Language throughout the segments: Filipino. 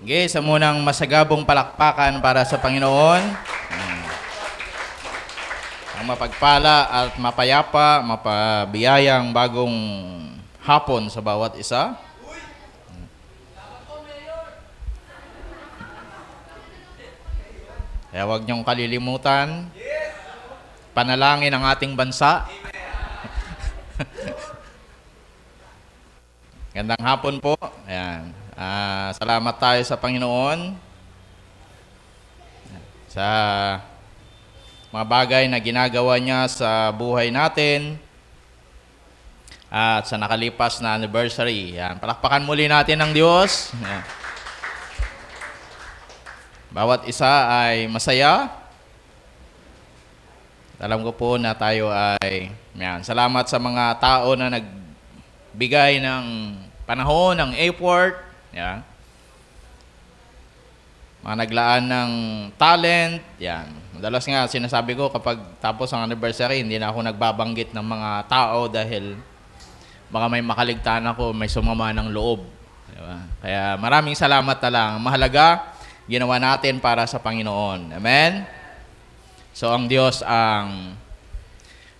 Okay, sa munang masagabong palakpakan para sa Panginoon. Ang mapagpala at mapayapa, mapabiyayang bagong hapon sa bawat isa. Kaya huwag niyong kalilimutan, panalangin ang ating bansa. Gandang hapon po. Ayan. Salamat tayo sa Panginoon sa mga bagay na ginagawa niya sa buhay natin at sa nakalipas na anniversary. Yan. Palakpakan muli natin ang Diyos. Yan. Bawat isa ay masaya. Alam ko po na tayo ay salamat sa mga tao na nagbigay ng panahon, ng effort. Yan. Mga naglaan ng talent. Yan. Madalas nga sinasabi ko kapag tapos ang anniversary, hindi na ako nagbabanggit ng mga tao dahil baka may makaligtaan ako, may sumama ng loob. Diba? Kaya maraming salamat na lang. Mahalaga, ginawa natin para sa Panginoon. Amen? So ang Diyos ang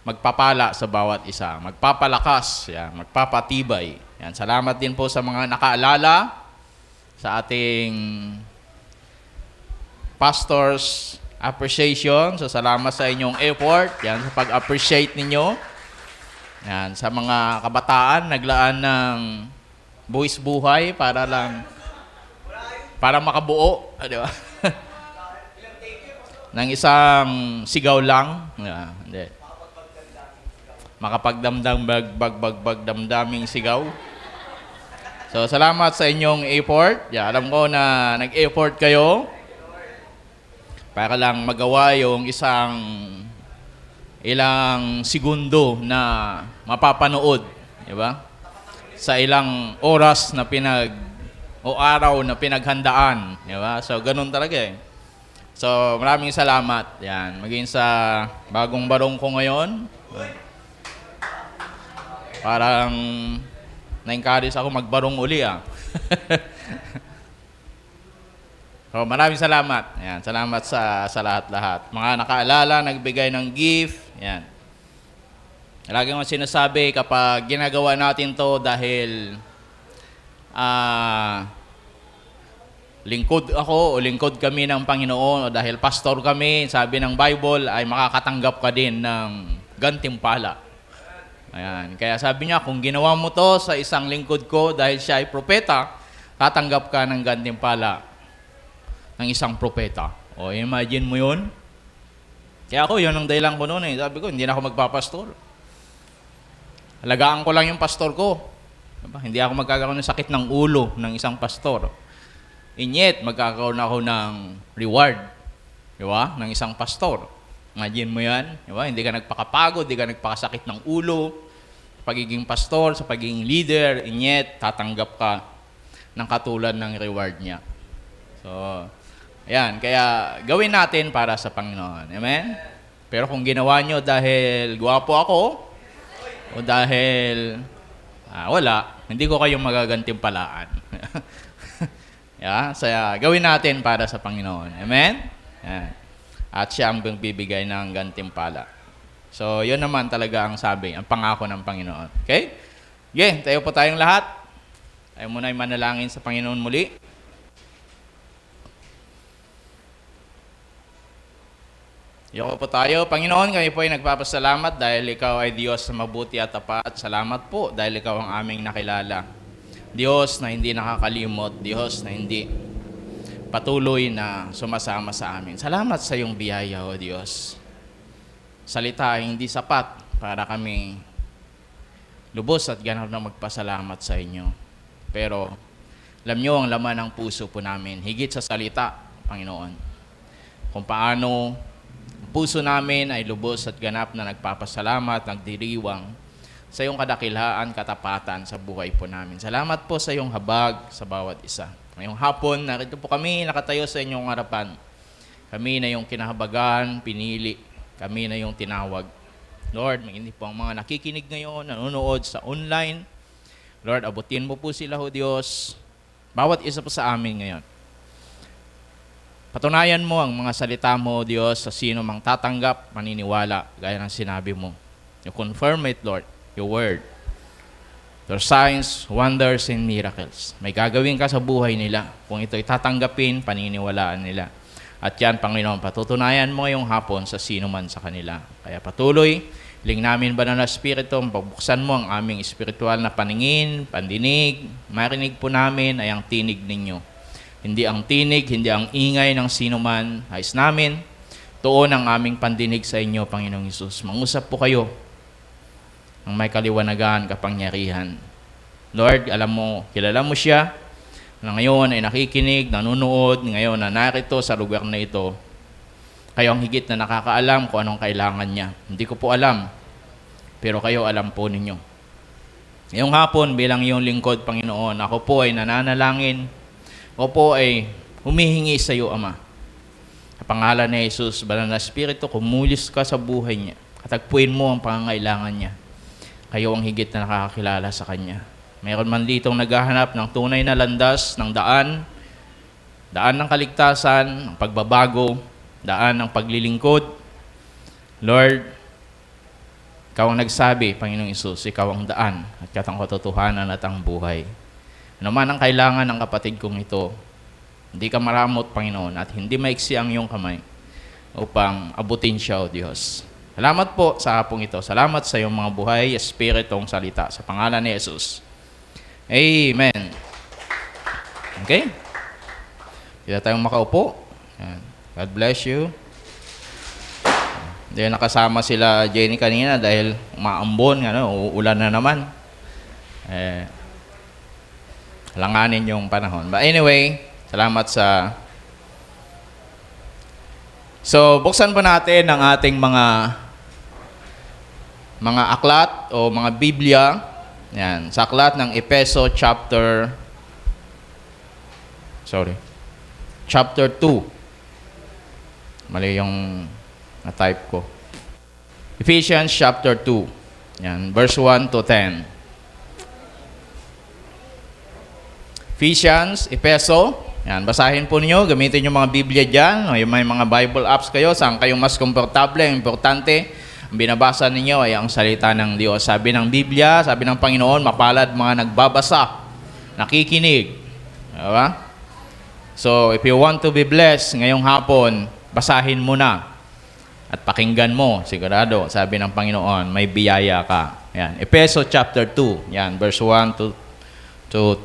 magpapala sa bawat isa. Magpapalakas. Yan. Magpapatibay. Yan. Salamat din po sa mga nakaalala sa ating pastors appreciation. So salamat sa inyong effort. Yan, sa pag-appreciate ninyo. Yan, sa mga kabataan, naglaan ng buwis buhay para makabuo, di ba? ng isang sigaw lang. Yan, hindi. Makapagdamdaming sigaw. So, salamat sa inyong effort. Yeah, alam ko na nag-effort kayo para lang magawa yung ilang segundo na mapapanood, di ba? Sa ilang oras na araw na pinaghandaan, di ba? So, ganun talaga eh. So, maraming salamat. Yan, maging sa bagong barong ko ngayon. Parang na-encourage ako magbarong uli So, maraming salamat. Yan, salamat sa lahat-lahat. Mga nakaalala, nagbigay ng gift. Yan. Lagi mo sinasabi kapag ginagawa natin to dahil lingkod ako o lingkod kami ng Panginoon o dahil pastor kami, sabi ng Bible, ay makakatanggap ka din ng gantimpala. Ayan. Kaya sabi niya, kung ginawa mo to sa isang lingkod ko dahil siya ay propeta, tatanggap ka ng gantimpala ng isang propeta. O, imagine mo yun. Kaya ako, yun ang dahilan ko noon eh. Sabi ko, hindi na ako magpapastor. Alagaan ko lang yung pastor ko. Diba? Hindi ako magkakaroon ng sakit ng ulo ng isang pastor. Inyet, magkakaroon ako ng reward. Diba? Ng isang pastor. Imagine mo yan. Diba? Hindi ka nagpakapagod, hindi ka nagpakasakit ng ulo. Pagiging pastor, sa pagiging leader, inyet, tatanggap ka ng katulad ng reward niya. So, ayan. Kaya gawin natin para sa Panginoon. Amen? Pero kung ginawa nyo dahil gwapo ako, o dahil wala, hindi ko kayong magagantimpalaan. Yeah? So, gawin natin para sa Panginoon. Amen? Ayan. At siya ang bibigay ng gantimpala. So, yun naman talaga ang sabi, ang pangako ng Panginoon. Okay? Okay, tayo po tayong lahat. Tayo muna ay manalangin sa Panginoon muli. Yoko po tayo. Panginoon, kami po ay nagpapasalamat dahil Ikaw ay Diyos na mabuti at tapat. Salamat po dahil Ikaw ang aming nakilala. Diyos na hindi nakakalimot. Diyos na hindi patuloy na sumasama sa amin. Salamat sa iyong biyaya, O Diyos. Salita ay hindi sapat para kami lubos at ganap na magpasalamat sa inyo. Pero alam nyo ang laman ng puso po namin, higit sa salita, Panginoon. Kung paano ang puso namin ay lubos at ganap na nagpapasalamat, nagdiriwang sa iyong kadakilaan, katapatan sa buhay po namin. Salamat po sa iyong habag sa bawat isa. Ngayong hapon, narito po kami nakatayo sa inyong harapan. Kami na yung kinahabagan, pinili. Kami na yung tinawag. Lord, hindi po ang mga nakikinig ngayon, nanonood sa online. Lord, abutin mo po sila, Ho Diyos. Bawat isa po sa amin ngayon. Patunayan mo ang mga salita mo, O Diyos, sa sino mang tatanggap, maniniwala, gaya ng sinabi mo. You confirm it, Lord, your word. Your signs, wonders, and miracles. May gagawin ka sa buhay nila. Kung ito'y tatanggapin, paniniwalaan nila. At yan, Panginoon, patutunayan mo ngayong hapon sa sino man sa kanila. Kaya patuloy, hiling namin, Banal na Espiritu, pagbuksan mo ang aming espiritual na paningin, pandinig, marinig po namin ay ang tinig ninyo. Hindi ang tinig, hindi ang ingay ng sino man. Ayos namin, tuon ang aming pandinig sa inyo, Panginoong Hesus. Mangusap po kayo ng may kaliwanagan, kapangyarihan. Lord, alam mo, kilala mo siya, na ngayon ay nakikinig, nanonood, ngayon na narito sa lugar na ito. Kayo ang higit na nakakaalam kung anong kailangan niya. Hindi ko po alam, pero kayo alam po ninyo. Ngayong hapon, bilang iyong lingkod, Panginoon, ako po ay nananalangin, ako po ay humihingi sa iyo, Ama. Sa pangalan ni Jesus, Banal na Espiritu, kumulis ka sa buhay niya. Katagpuin mo ang pangangailangan niya. Kayo ang higit na nakakakilala sa kanya. Mayroon man ditong naghahanap ng tunay na landas, ng daan ng kaligtasan, ng pagbabago, daan ng paglilingkod. Lord, ikaw ang nagsabi, Panginoong Hesus, ikaw ang daan at katang katotohanan at ang buhay. Ano man ang kailangan ng kapatid kong ito, hindi ka maramot, Panginoon, at hindi maiksi ang iyong kamay upang abutin siya, O Diyos. Salamat po sa hapong ito. Salamat sa iyong mga buhay, Espiritong salita. Sa pangalan ni Jesus. Amen. Okay? Hindi tayong makaupo. Yan. God bless you. Hindi nakasama sila Jenny kanina dahil umaambon, uulan na naman. Langanin yung panahon. But anyway, salamat sa... So, buksan po natin ang ating mga aklat o mga Biblia. Yan, sa aklat ng Efeso chapter 2. Mali yung na-type ko. Ephesians chapter 2. Yan, verse 1 to 10. Ephesians, Efeso. Yan, basahin po niyo, gamitin yung mga Biblia dyan, o yung may mga Bible apps kayo, saan kayo mas komportable, ang importante, ang binabasa ninyo ay ang salita ng Diyos. Sabi ng Biblia, sabi ng Panginoon, mapalad mga nagbabasa, nakikinig. Diba? So, if you want to be blessed ngayong hapon, basahin mo na at pakinggan mo, sigurado, sabi ng Panginoon, may biyaya ka. Yan, Efeso chapter 2, yan, verse 1 to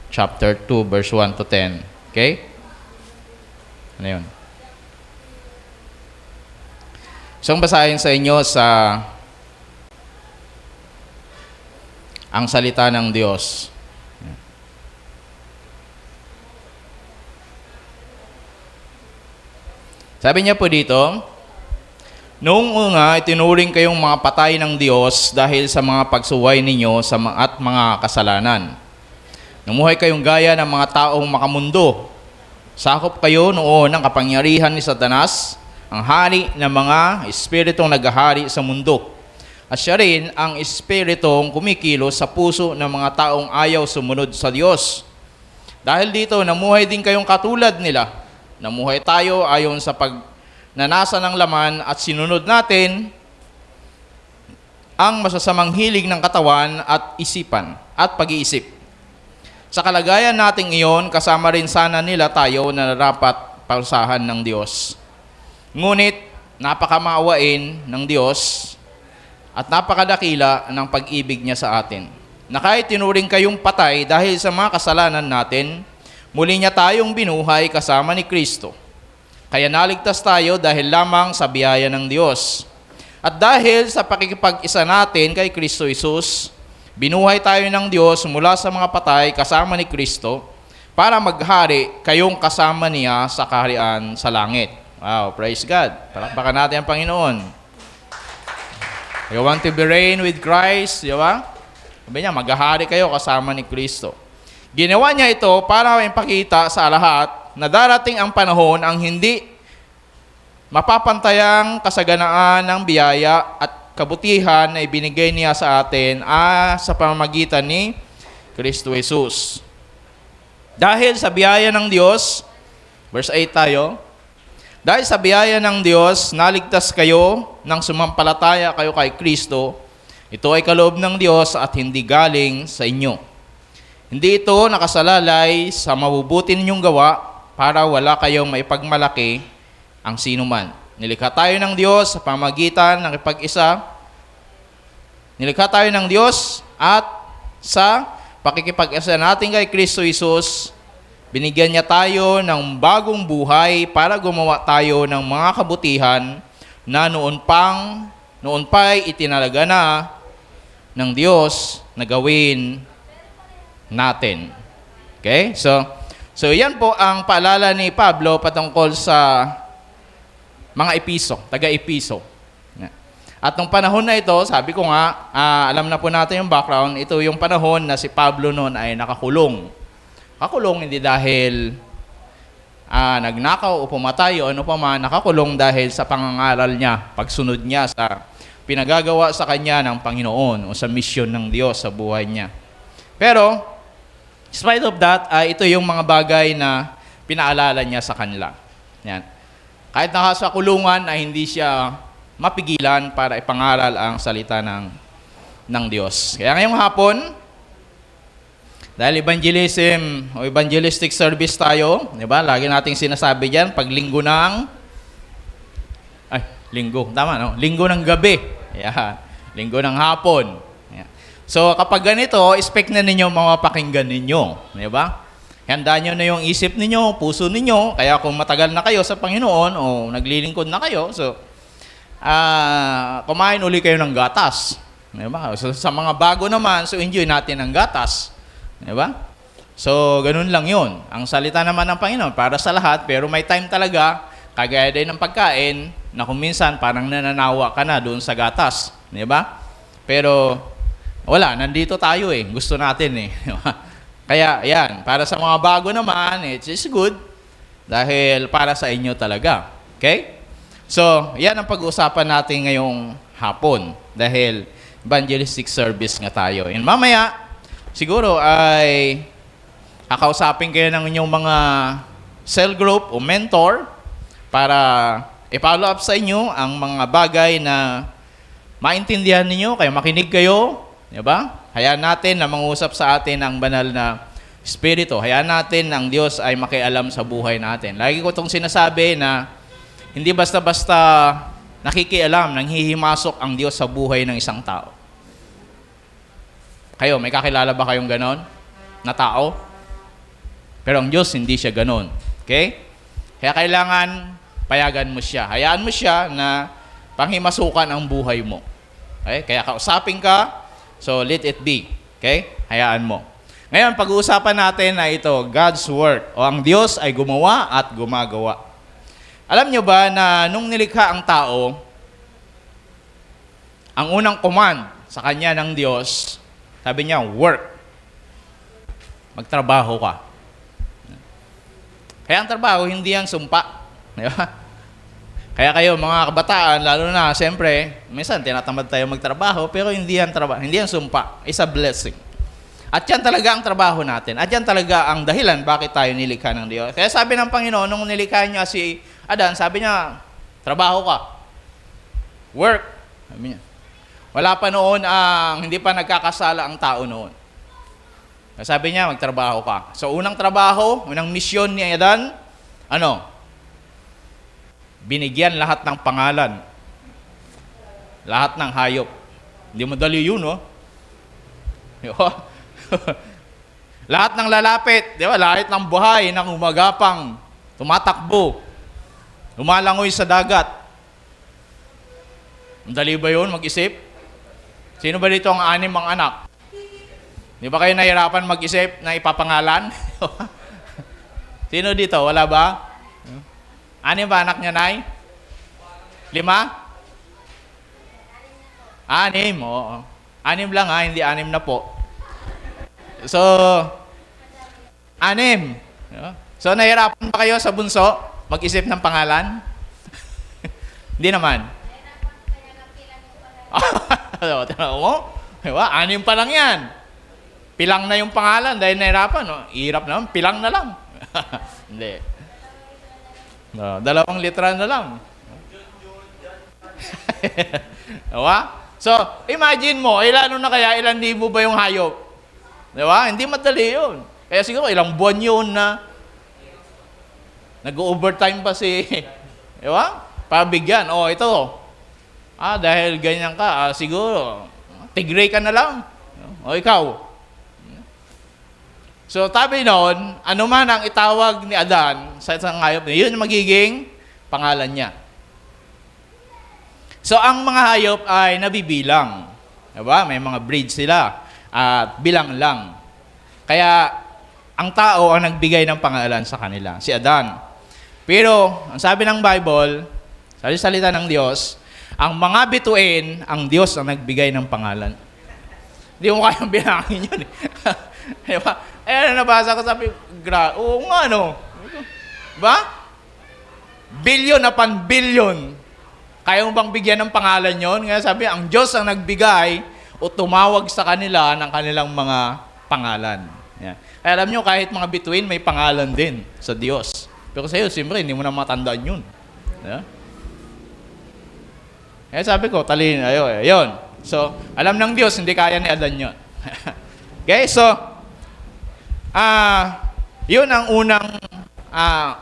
chapter 2, verse 1 to 10. Okay? Ano yun? Isang basahin sa inyo sa ang salita ng Diyos. Sabi niya po dito, noong una, itinuring kayong mga patay ng Diyos dahil sa mga pagsuway ninyo at mga kasalanan. Namuhay kayong gaya ng mga taong makamundo. Sakop kayo noon ng kapangyarihan ni Satanas, ang hari ng mga espiritong naghahari sa mundo. At siya rin ang espiritong kumikilos sa puso ng mga taong ayaw sumunod sa Diyos. Dahil dito, namuhay din kayong katulad nila. Namuhay tayo ayon sa pagnanasa ng laman at sinunod natin ang masasamang hilig ng katawan at isipan at pag-iisip. Sa kalagayan nating iyon, kasama rin sana nila tayo na dapat pausahan ng Diyos. Ngunit, napakamaawain ng Diyos at napakadakila ng pag-ibig niya sa atin. Na kahit tinuring kayong patay dahil sa mga kasalanan natin, muli niya tayong binuhay kasama ni Kristo. Kaya naligtas tayo dahil lamang sa biyaya ng Diyos. At dahil sa pakikipag-isa natin kay Kristo Jesus, binuhay tayo ng Diyos mula sa mga patay kasama ni Kristo para maghari kayong kasama niya sa kaharian sa langit. Wow, praise God. Palakpakan natin ang Panginoon. You want to be reign with Christ, di ba? Sabi niya, maghahari kayo kasama ni Kristo. Ginawa niya ito para ipakita sa lahat na darating ang panahon ang hindi mapapantayang kasaganaan ng biyaya at kabutihan na ibinigay niya sa atin sa pamamagitan ni Kristo Jesus. Dahil sa biyaya ng Diyos, Verse 8 tayo. Dahil sa biyaya ng Diyos, naligtas kayo nang sumampalataya kayo kay Kristo. Ito ay kaloob ng Diyos at hindi galing sa inyo. Hindi ito nakasalalay sa mabubuti ninyong gawa para wala kayong maipagmalaki ang sinuman. Nilikha tayo ng Diyos sa pamagitan ng ipag-isa. Nilikha tayo ng Diyos at sa pakikipag-isa natin kay Kristo Jesus, binigyan niya tayo ng bagong buhay para gumawa tayo ng mga kabutihan na noon pa'y itinalaga na ng Diyos na gawin natin. Okay? So yan po ang paalala ni Pablo patungkol sa mga episo, taga-episo. At nung panahon na ito, sabi ko nga, alam na po natin yung background, ito yung panahon na si Pablo noon ay nakakulong. Nakakulong hindi dahil nagnakaw o pumatay o ano pa man, nakakulong dahil sa pangangaral niya, pagsunod niya sa pinagagawa sa kanya ng Panginoon o sa misyon ng Diyos sa buhay niya. Pero, in spite of that, ito yung mga bagay na pinaalala niya sa kanila. Yan. Kahit nasa kulungan ay hindi siya mapigilan para ipangaral ang salita ng Diyos. Kaya ngayong hapon, dahil evangelism o evangelistic service tayo, di ba? Lagi nating sinasabi diyan pag linggo ng gabi. Yeah. Linggo ng hapon. Yeah. So kapag ganito, expect na ninyo mapapakinggan ninyo, di ba? Handa nyo na yung isip ninyo, puso ninyo, kaya kung matagal na kayo sa Panginoon o naglilingkod na kayo, so kumain uli kayo ng gatas. Di ba? So, sa mga bago naman, so enjoy natin ang gatas. Di ba? So, ganun lang yun. Ang salita naman ng Panginoon para sa lahat, pero may time talaga, kagaya din ng pagkain, na kung minsan parang nananawa ka na doon sa gatas. Di ba? Pero, wala, nandito tayo eh. Gusto natin eh. Kaya, yan, para sa mga bago naman, it is good dahil para sa inyo talaga. Okay? So, yan ang pag-uusapan natin ngayong hapon dahil evangelistic service nga tayo. And mamaya, siguro ay kakausapin kayo ng inyong mga cell group o mentor para i-follow up sa inyo ang mga bagay na maintindihan ninyo, kaya makinig kayo, di ba? Hayaan natin na mangusap sa atin ang banal na Espiritu. Hayaan natin ang Diyos ay makialam sa buhay natin. Lagi ko itong sinasabi na hindi basta-basta nakikialam, nanghihimasok ang Diyos sa buhay ng isang tao. Kayo, may kakilala ba kayong ganon na tao? Pero ang Diyos, hindi siya ganon. Okay? Kaya kailangan payagan mo siya. Hayaan mo siya na panghimasukan ang buhay mo. Okay? Kaya kausapin ka, so let it be. Okay? Hayaan mo. Ngayon, pag-uusapan natin na ito, God's Word, o ang Diyos ay gumawa at gumagawa. Alam nyo ba na nung nilikha ang tao, ang unang command sa kanya ng Diyos, sabi niya, work. Magtrabaho ka. Kaya ang trabaho, hindi yan sumpa. Di ba? Kaya kayo, mga kabataan, lalo na, siyempre, minsan tinatamad tayo magtrabaho, pero hindi yan trabaho, hindi yan sumpa. It's a blessing. At yan talaga ang trabaho natin. At yan talaga ang dahilan bakit tayo nilikha ng Diyos. Kaya sabi ng Panginoon, nung nilikha niya si Adan, sabi niya, trabaho ka. Work. Sabi niya. Wala pa noon hindi pa nagkakasala ang tao noon. Sabi niya, magtrabaho ka. So, unang trabaho, unang misyon ni Adan, binigyan lahat ng pangalan. Lahat ng hayop. Hindi madali yun, no? Lahat ng lalapit, di ba? Lahat ng buhay na umagapang, tumatakbo, lumalangoy sa dagat. Madali ba yun mag-isip? Sino ba dito ang 6 ang anak? Di ba kayo nahirapan mag-isip na ipapangalan? Sino dito? Wala ba? 6 ba anak niya, Nay? 5? 6, oo. 6 lang ha, hindi 6 na po. So, 6. So, nahirapan ba kayo sa bunso mag-isip ng pangalan? Hindi naman. Tanaw mo? Diba? 6 pa lang yan. Pilang na yung pangalan dahil nahirapan. No? Hirap naman, pilang na lang. Hindi. Dalawang litra na lang. Diba? So, imagine mo, ilan libo ba yung hayop? Diba? Hindi madali yun. Kaya siguro ilang buwan yun na nag-overtime pa si, diba? Pabigyan. Ito. Dahil ganyan ka, siguro, tigray ka na lang. Ikaw. So, tabi noon, ano man ang itawag ni Adan sa isang hayop niya, yun ang magiging pangalan niya. So, ang mga hayop ay nabibilang. Diba? May mga breed sila. At bilang lang. Kaya, ang tao ang nagbigay ng pangalan sa kanila, si Adan. Pero, ang sabi ng Bible, salita ng Diyos, ang mga bituin, ang Diyos ang nagbigay ng pangalan. Hindi mo kayang bilangin yun. Diba? Nabasa ko, sabi, oo nga, no? Ba? Billion upon billion. Kaya mo bang bigyan ng pangalan yon? Kaya sabi, ang Diyos ang nagbigay o tumawag sa kanila ng kanilang mga pangalan. Yan. Kaya alam nyo, kahit mga bituin, may pangalan din sa Diyos. Pero sa iyo, siyempre, hindi mo na matandaan yun. Yeah? Kaya sabi ko, talino, ayun. So, alam ng Diyos, hindi kaya ni Adan yun. Okay, so, yun ang unang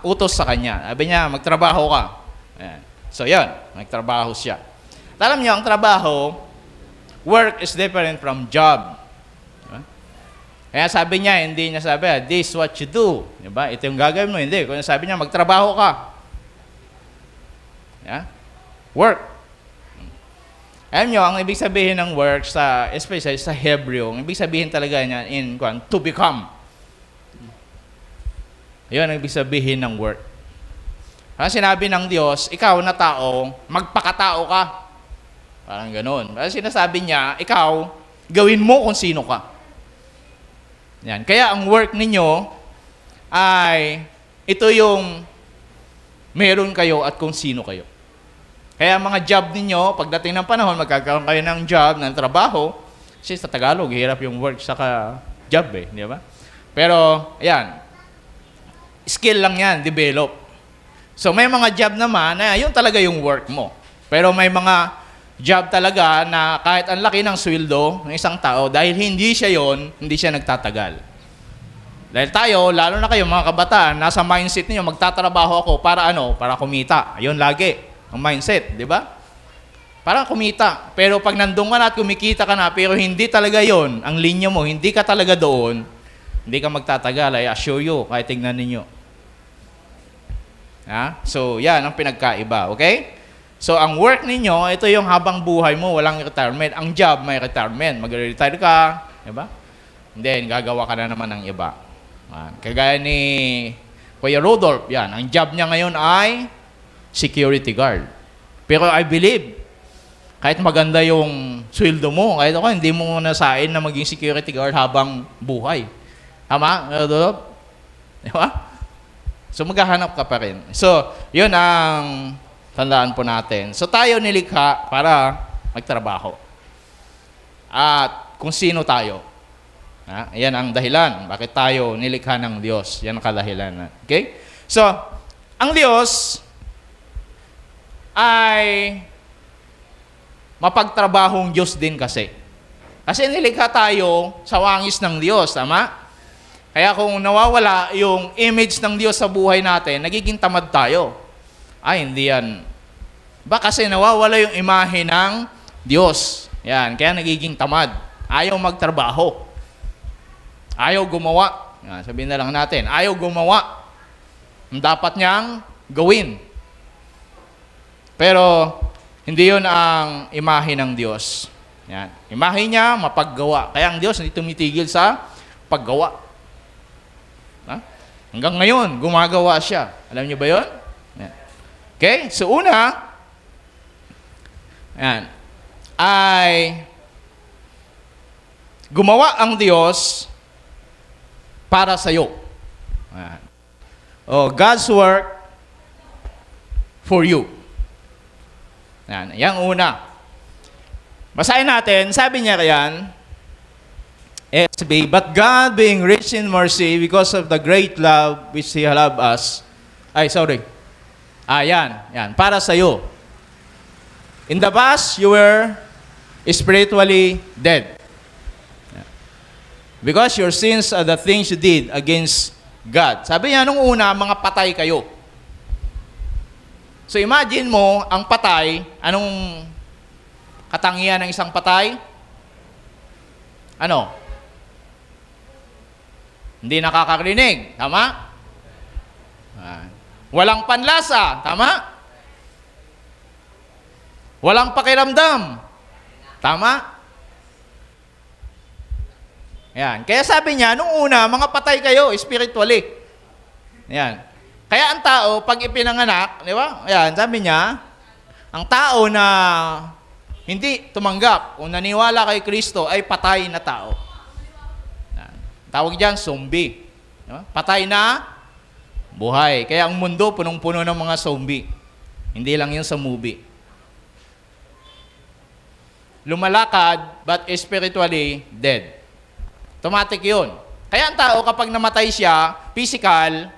utos sa kanya. Sabi niya, magtrabaho ka. Ayan. So, yun, magtrabaho siya. At alam niyo, ang trabaho, work is different from job. Diba? Kaya sabi niya, hindi niya sabi, this is what you do. Diba? Ito yung gagawin mo, hindi. Kung sabi niya, magtrabaho ka. Yeah? Work. Alam niyo, ang ibig sabihin ng work, especially sa Hebrew, ang ibig sabihin talaga niya to become. Yun ang ibig sabihin ng work. Kasi sinabi ng Diyos, ikaw na tao, magpakatao ka. Parang ganun. Kasi sinasabi niya, ikaw, gawin mo kung sino ka. Yan. Kaya ang work ninyo ay, ito yung meron kayo at kung sino kayo. Kaya mga job ninyo, pagdating ng panahon, magkakaroon kayo ng job, ng trabaho. Kasi sa Tagalog, hirap yung work saka job di ba? Pero, ayan, skill lang yan, develop. So may mga job naman na yun talaga yung work mo. Pero may mga job talaga na kahit ang laki ng sweldo ng isang tao, dahil hindi siya yon, hindi siya nagtatagal. Dahil tayo, lalo na kayo mga kabataan, nasa mindset niyo magtatrabaho ako para ano? Para kumita. Ayun lagi, ang mindset, di ba? Para kumita. Pero pag nandun ka na at kumikita ka na, pero hindi talaga yon, ang linya mo, hindi ka talaga doon, hindi ka magtatagal. I assure you, kahit tingnan ninyo. So, yan ang pinagkaiba, okay? So, ang work ninyo, ito yung habang buhay mo, walang retirement. Ang job, may retirement. Mag-retire ka, di ba? Then, gagawa ka na naman ng iba. Kagaya ni Kuya Rodolph, yan. Ang job niya ngayon ay security guard. Pero I believe, kahit maganda yung sweldo mo, kahit ako, hindi mo nasain na maging security guard habang buhay. Tama, Rodolph? Di ba? So, maghahanap ka pa rin. So, yun ang tandaan po natin. So, tayo nilikha para magtrabaho. At kung sino tayo. Yan ang dahilan. Bakit tayo nilikha ng Diyos? Yan ang kadahilan. Okay? So, ang Diyos ay mapagtrabahong Diyos din kasi. Kasi nilikha tayo sa wangis ng Diyos. Tama? Kaya kung nawawala yung image ng Diyos sa buhay natin, nagiging tamad tayo. Hindi yan. Kasi nawawala yung imahe ng Diyos. Yan, kaya nagiging tamad. Ayaw magtrabaho. Ayaw gumawa. Yan, sabihin na lang natin, ayaw gumawa. Ang dapat niyang gawin. Pero, hindi yun ang imahe ng Diyos. Yan. Imahe niya, mapaggawa. Kaya ang Diyos hindi tumitigil sa paggawa. Hanggang ngayon, gumagawa siya. Alam niyo ba yun? Yan. Okay? So, una, yan, ay gumawa ang Diyos para sa iyo. God's work for you. Yan una. Basahin natin, sabi niya kayan, SB, but God being rich in mercy because of the great love which He loved us. Yan. Para sa'yo. In the past, you were spiritually dead. Because your sins are the things you did against God. Sabi niya, nung una, mga patay kayo. So imagine mo, ang patay, anong katangian ng isang patay? Ano? Hindi nakakarinig. Tama? Walang panlasa. Tama? Walang pakiramdam. Tama? Yan. Kaya sabi niya, nung una, mga patay kayo, spiritually. Yan. Kaya ang tao, pag ipinanganak, di ba? Yan, sabi niya, ang tao na hindi tumanggap o naniwala kay Kristo ay patay na tao. Yan. Tawag diyan, zombie. Di ba? Patay na buhay. Kaya ang mundo, punong-puno ng mga zombie. Hindi lang yun sa movie. Lumalakad, but spiritually dead. Automatic yun. Kaya ang tao, kapag namatay siya, physical,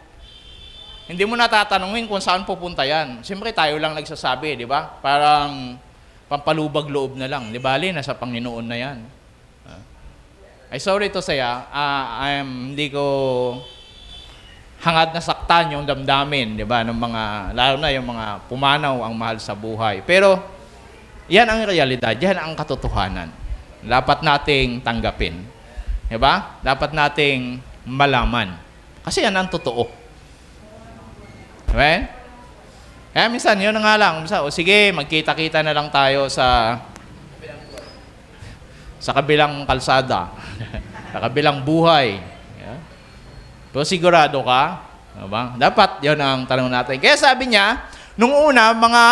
hindi mo natatanungin kung saan pupunta yan. Siyempre, tayo lang nagsasabi, di ba? Parang pampalubag loob na lang. Di ba, nasa Panginoon na yan. Ay, sorry to say, hindi ko hangad na saktan yung damdamin, di ba? Ng mga, lalo na yung mga pumanaw ang mahal sa buhay. Pero, yan ang realidad. Yan ang katotohanan. Dapat nating tanggapin. Diba? Dapat nating malaman. Kasi yan ang totoo. Diba? Kaya minsan, yun na nga lang. Minsan, sige, magkita-kita na lang tayo sa kabilang kalsada. Sa kabilang buhay. Yeah. Pero sigurado ka? Diba? Dapat, yun ang tanong natin. Kaya sabi niya, nung una, mga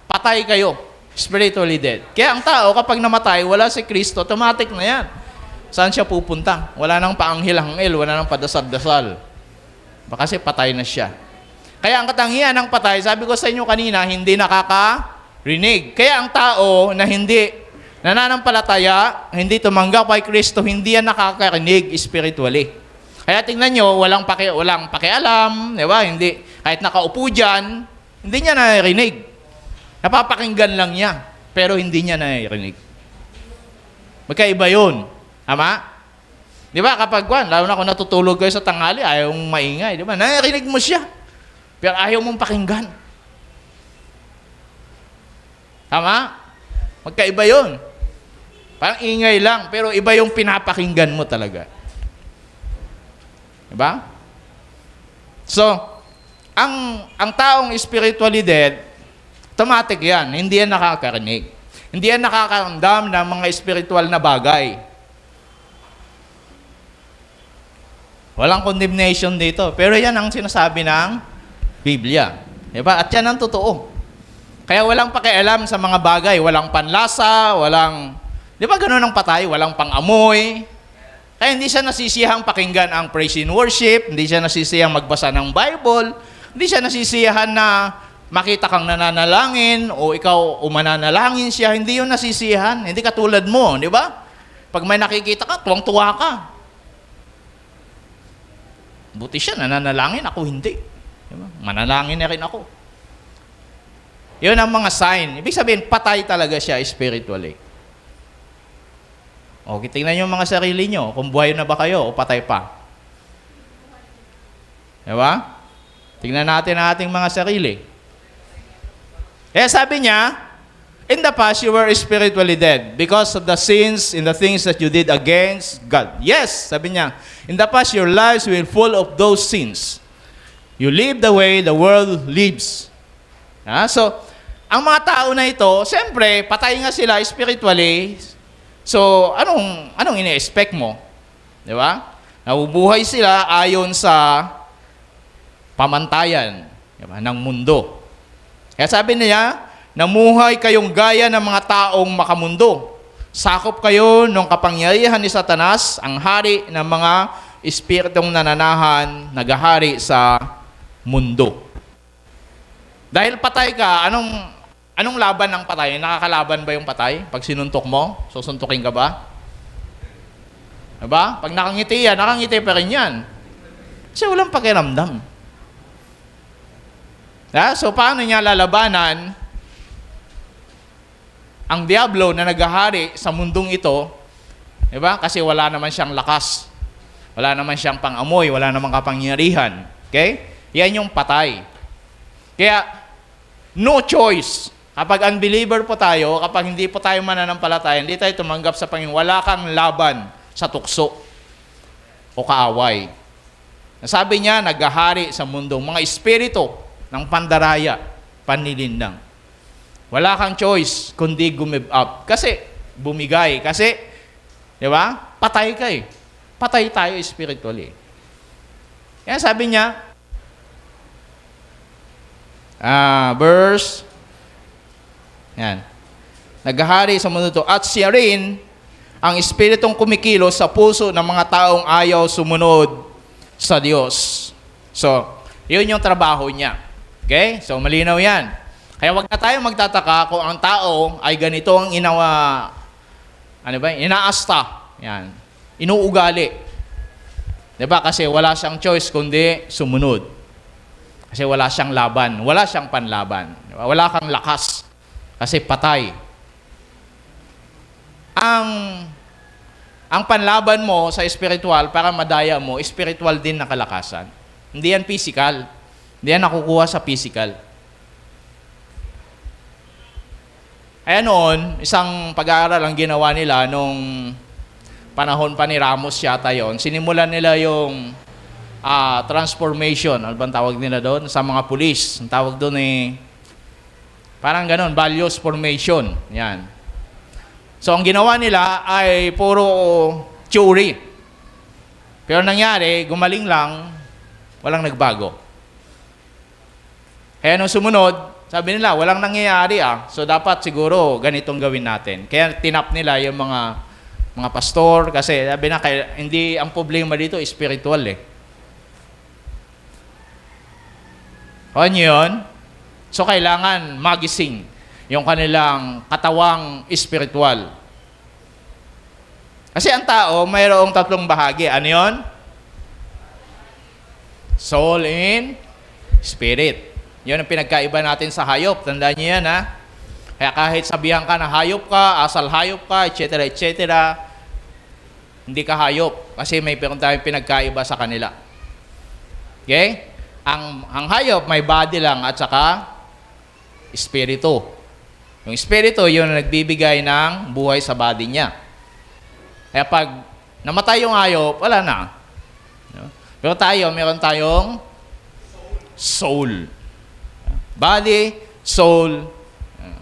patay kayo. Spiritually dead. Kaya ang tao, kapag namatay, wala si Kristo, automatic na yan. Saan siya pupunta? Wala nang paanghel-anghel, wala nang padasal-dasal. Kasi patay na siya. Kaya ang katangian ng patay, sabi ko sa inyo kanina, hindi nakakarinig. Kaya ang tao na hindi nananampalataya, hindi tumanggap kay Kristo, hindi yan nakakarinig spiritually. Kaya tingnan nyo, walang pakialam, di ba? Hindi, kahit nakaupo dyan, hindi niya narinig. Napapakinggan lang niya, pero hindi niya narinig. Magkaiba yun. Tama? Di ba kapag lalo na kung natutulog kayo sa tanghali, ayaw mong maingay. Di ba? Narinig mo siya. Pero ayaw mong pakinggan. Tama? Magkaiba yun. Parang ingay lang, pero iba yung pinapakinggan mo talaga. Di ba? So, ang taong spiritually dead, automatic yan. Hindi yan nakakarinig. Hindi yan nakakaramdam ng mga spiritual na bagay. Walang condemnation dito. Pero yan ang sinasabi ng Biblia. Diba? At yan ang totoo. Kaya walang pakialam sa mga bagay. Walang panlasa, di ba ganun ang patay? Walang pang-amoy. Kaya hindi siya nasisiyahang pakinggan ang praise and worship. Hindi siya nasisiyahang magbasa ng Bible. Hindi siya nasisiyahan na makita kang nananalangin o ikaw mananalangin siya. Hindi yun nasisiyahan. Hindi katulad mo, di ba? Pag may nakikita ka, tuwang-tuwa ka. Buti siya, nananalangin, ako hindi. Diba? Manalangin na rin ako. Yun ang mga sign. Ibig sabihin, patay talaga siya spiritually. Okay, tingnan nyo mga sarili nyo, kung buhay na ba kayo o patay pa. Diba? Tingnan natin ang ating mga sarili. Kaya sabi niya, in the past, you were spiritually dead because of the sins and the things that you did against God. Yes, sabi niya, in the past, your lives were full of those sins. You live the way the world lives. So, ang mga tao na ito, siyempre, patay nga sila spiritually. So, anong ine-expect mo? Di ba? Nabubuhay sila ayon sa pamantayan, diba, ng mundo. Kaya sabi niya, namuhay kayong gaya ng mga taong makamundo. Sakop kayo ng kapangyarihan ni Satanas, ang hari ng mga espiritong nananahan, naghahari sa mundo. Dahil patay ka, anong laban ng patay? Nakakalaban ba yung patay? Pag sinuntok mo, susuntukin ka ba? Diba? Pag nakangiti yan, nakangiti pa rin yan. Kasi walang pakiramdam. So paano niya lalabanan ang diablo na naghahari sa mundong ito? Diba? Kasi wala naman siyang lakas. Wala naman siyang pang-amoy, wala namang kapangyarihan. Okay? Yan yung patay. Kaya, no choice. Kapag unbeliever po tayo, kapag hindi po tayo mananampalataya, hindi tayo tumanggap sa Panginoon, wala kang laban sa tukso o kaaway. Sabi niya, naghahari sa mundong mga espiritu ng pandaraya, panlilindang. Wala kang choice kundi give up. Kasi, bumigay. Kasi, di ba? Patay ka eh. Patay tayo spiritually. Kaya sabi niya, verse, yan, naghahari sa mundo to, at siya rin ang espiritong kumikilos sa puso ng mga taong ayaw sumunod sa Diyos. So, yun yung trabaho niya. Okay? So, malinaw yan. Kaya wag na tayo magtataka kung ang tao ay ganito ang inaasta. Yan. Inuugali. Diba? Kasi wala siyang choice kundi sumunod. Kasi wala siyang laban. Wala siyang panlaban. Diba? Wala kang lakas. Kasi patay. Ang panlaban mo sa spiritual para madaya mo, spiritual din na kalakasan. Hindi yan physical. Hindi yan nakukuha sa physical. Kaya noon, isang pag-aaral ang ginawa nila nung panahon pa ni Ramos yata yon. Sinimulan nila yung transformation. Ano bang tawag nila doon? Sa mga pulis. Ang tawag doon parang ganun, values formation. Yan. So, ang ginawa nila ay puro theory. Pero nangyari, gumaling lang, walang nagbago. Kaya nung sumunod, sabi nila, walang nangyayari So, dapat siguro ganitong gawin natin. Kaya tinap nila yung mga pastor kasi sabi na, hindi ang problema dito, spiritual Ano yun? So, kailangan magising yung kanilang katawang spiritual. Kasi ang tao, mayroong tatlong bahagi. Ano yun? Soul and spirit. Yun ang pinagkaiba natin sa hayop. Tandaan niyo yan, Kaya kahit sabihan ka na hayop ka, asal hayop ka, etc., etc., hindi ka hayop. Kasi may tayong pinagkaiba sa kanila. Okay? Ang hayop, may body lang at saka espiritu. Yung espiritu, yun ang nagbibigay ng buhay sa body niya. Kaya pag namatay yung hayop, wala na. Pero tayo, meron tayong soul. Body, soul,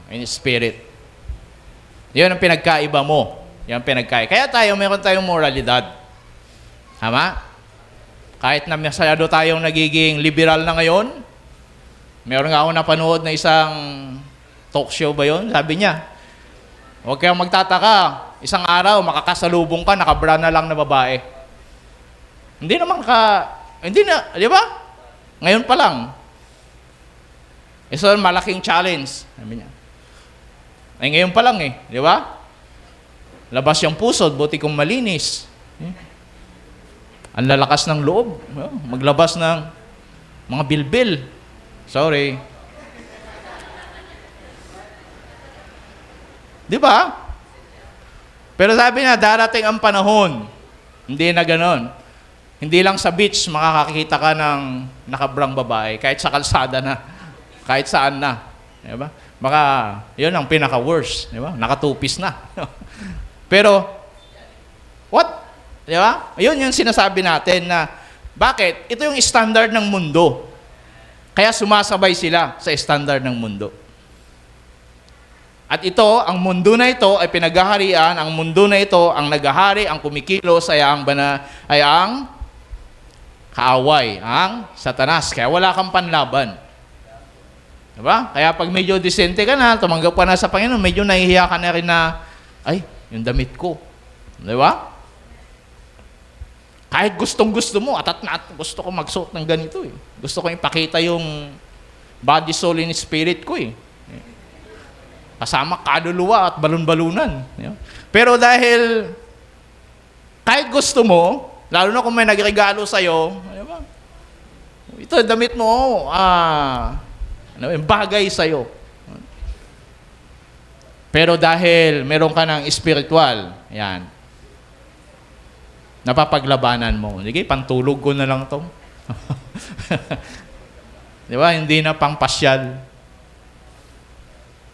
and spirit. Yun ang pinagkaiba mo. Yan ang pinagkaiba. Kaya tayo, meron tayong moralidad. Tama? Kahit na masyado tayong nagiging liberal na ngayon, meron nga ako napanood na isang talk show ba yun? Sabi niya, huwag kayong magtataka. Isang araw, makakasalubong ka, nakabra na lang na babae. Hindi na, di ba? Ngayon pa lang. So, malaking challenge. Sabi niya. Ay, ngayon pa lang di ba? Labas yung puso, buti kong malinis. Ang lalakas ng loob. Maglabas ng mga bilbil. Sorry. Di ba? Pero sabi na, darating ang panahon. Hindi na ganon. Hindi lang sa beach makakakita ka ng nakabrang babae. Kahit sa kalsada na. Kahit saan na. Di ba? Baka, yun ang pinaka-worst. Di ba? Nakatupis na. Pero, what? Di ba? Yun yung sinasabi natin na, bakit? Ito yung standard ng mundo. Kaya sumasabay sila sa standard ng mundo. At ito, ang mundo na ito ay pinaghaharian, ang mundo na ito, ang naghahari, ang kumikilos ay ang kaaway, ang Satanas. Kaya wala kang panlaban. Diba? Kaya pag medyo disente ka na, tumanggap ka na sa Panginoon, medyo nahihiya ka na rin na, ay, yung damit ko. Diba? Kahit gustong-gusto mo, at gusto ko magsuot ng ganito Gusto ko ipakita yung body, soul, and spirit ko Kasama kaluluwa at balon-balunan. Pero dahil kahit gusto mo, lalo na kung may nagregalo sa'yo, ito, damit mo, Ano, yung bagay sa'yo. Pero dahil meron ka ng spiritual, yan, napapaglabanan mo. Sige, pantulog ko na lang to. Di ba? Hindi na pang pasyal.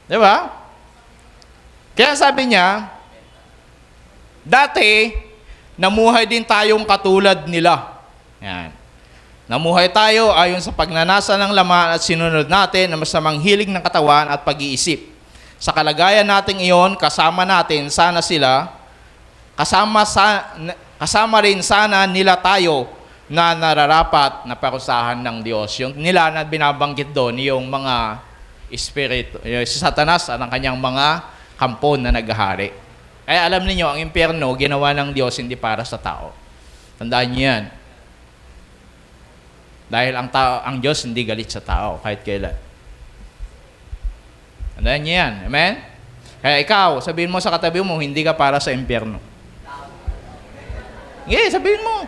Di ba? Kaya sabi niya, dati, namuhay din tayong katulad nila. Yan. Namuhay tayo ayon sa pagnanasa ng laman at sinunod natin ang masamang hilig ng katawan at pag-iisip. Sa kalagayan nating iyon, kasama natin sana sila, kasama rin sana nila tayo na nararapat na parusahan ng Diyos. Yung nila na binabanggit doon, yung mga espiritu, si Satanas at ang kanyang mga kampon na naghahari. Kaya alam niyo ang impyerno, ginawa ng Diyos hindi para sa tao. Tandaan niyo yan. Dahil ang Diyos hindi galit sa tao kahit kailan. Tandaan niyo yan. Amen? Kaya ikaw, sabihin mo sa katabi mo, hindi ka para sa impyerno. Yeah, sabihin mo.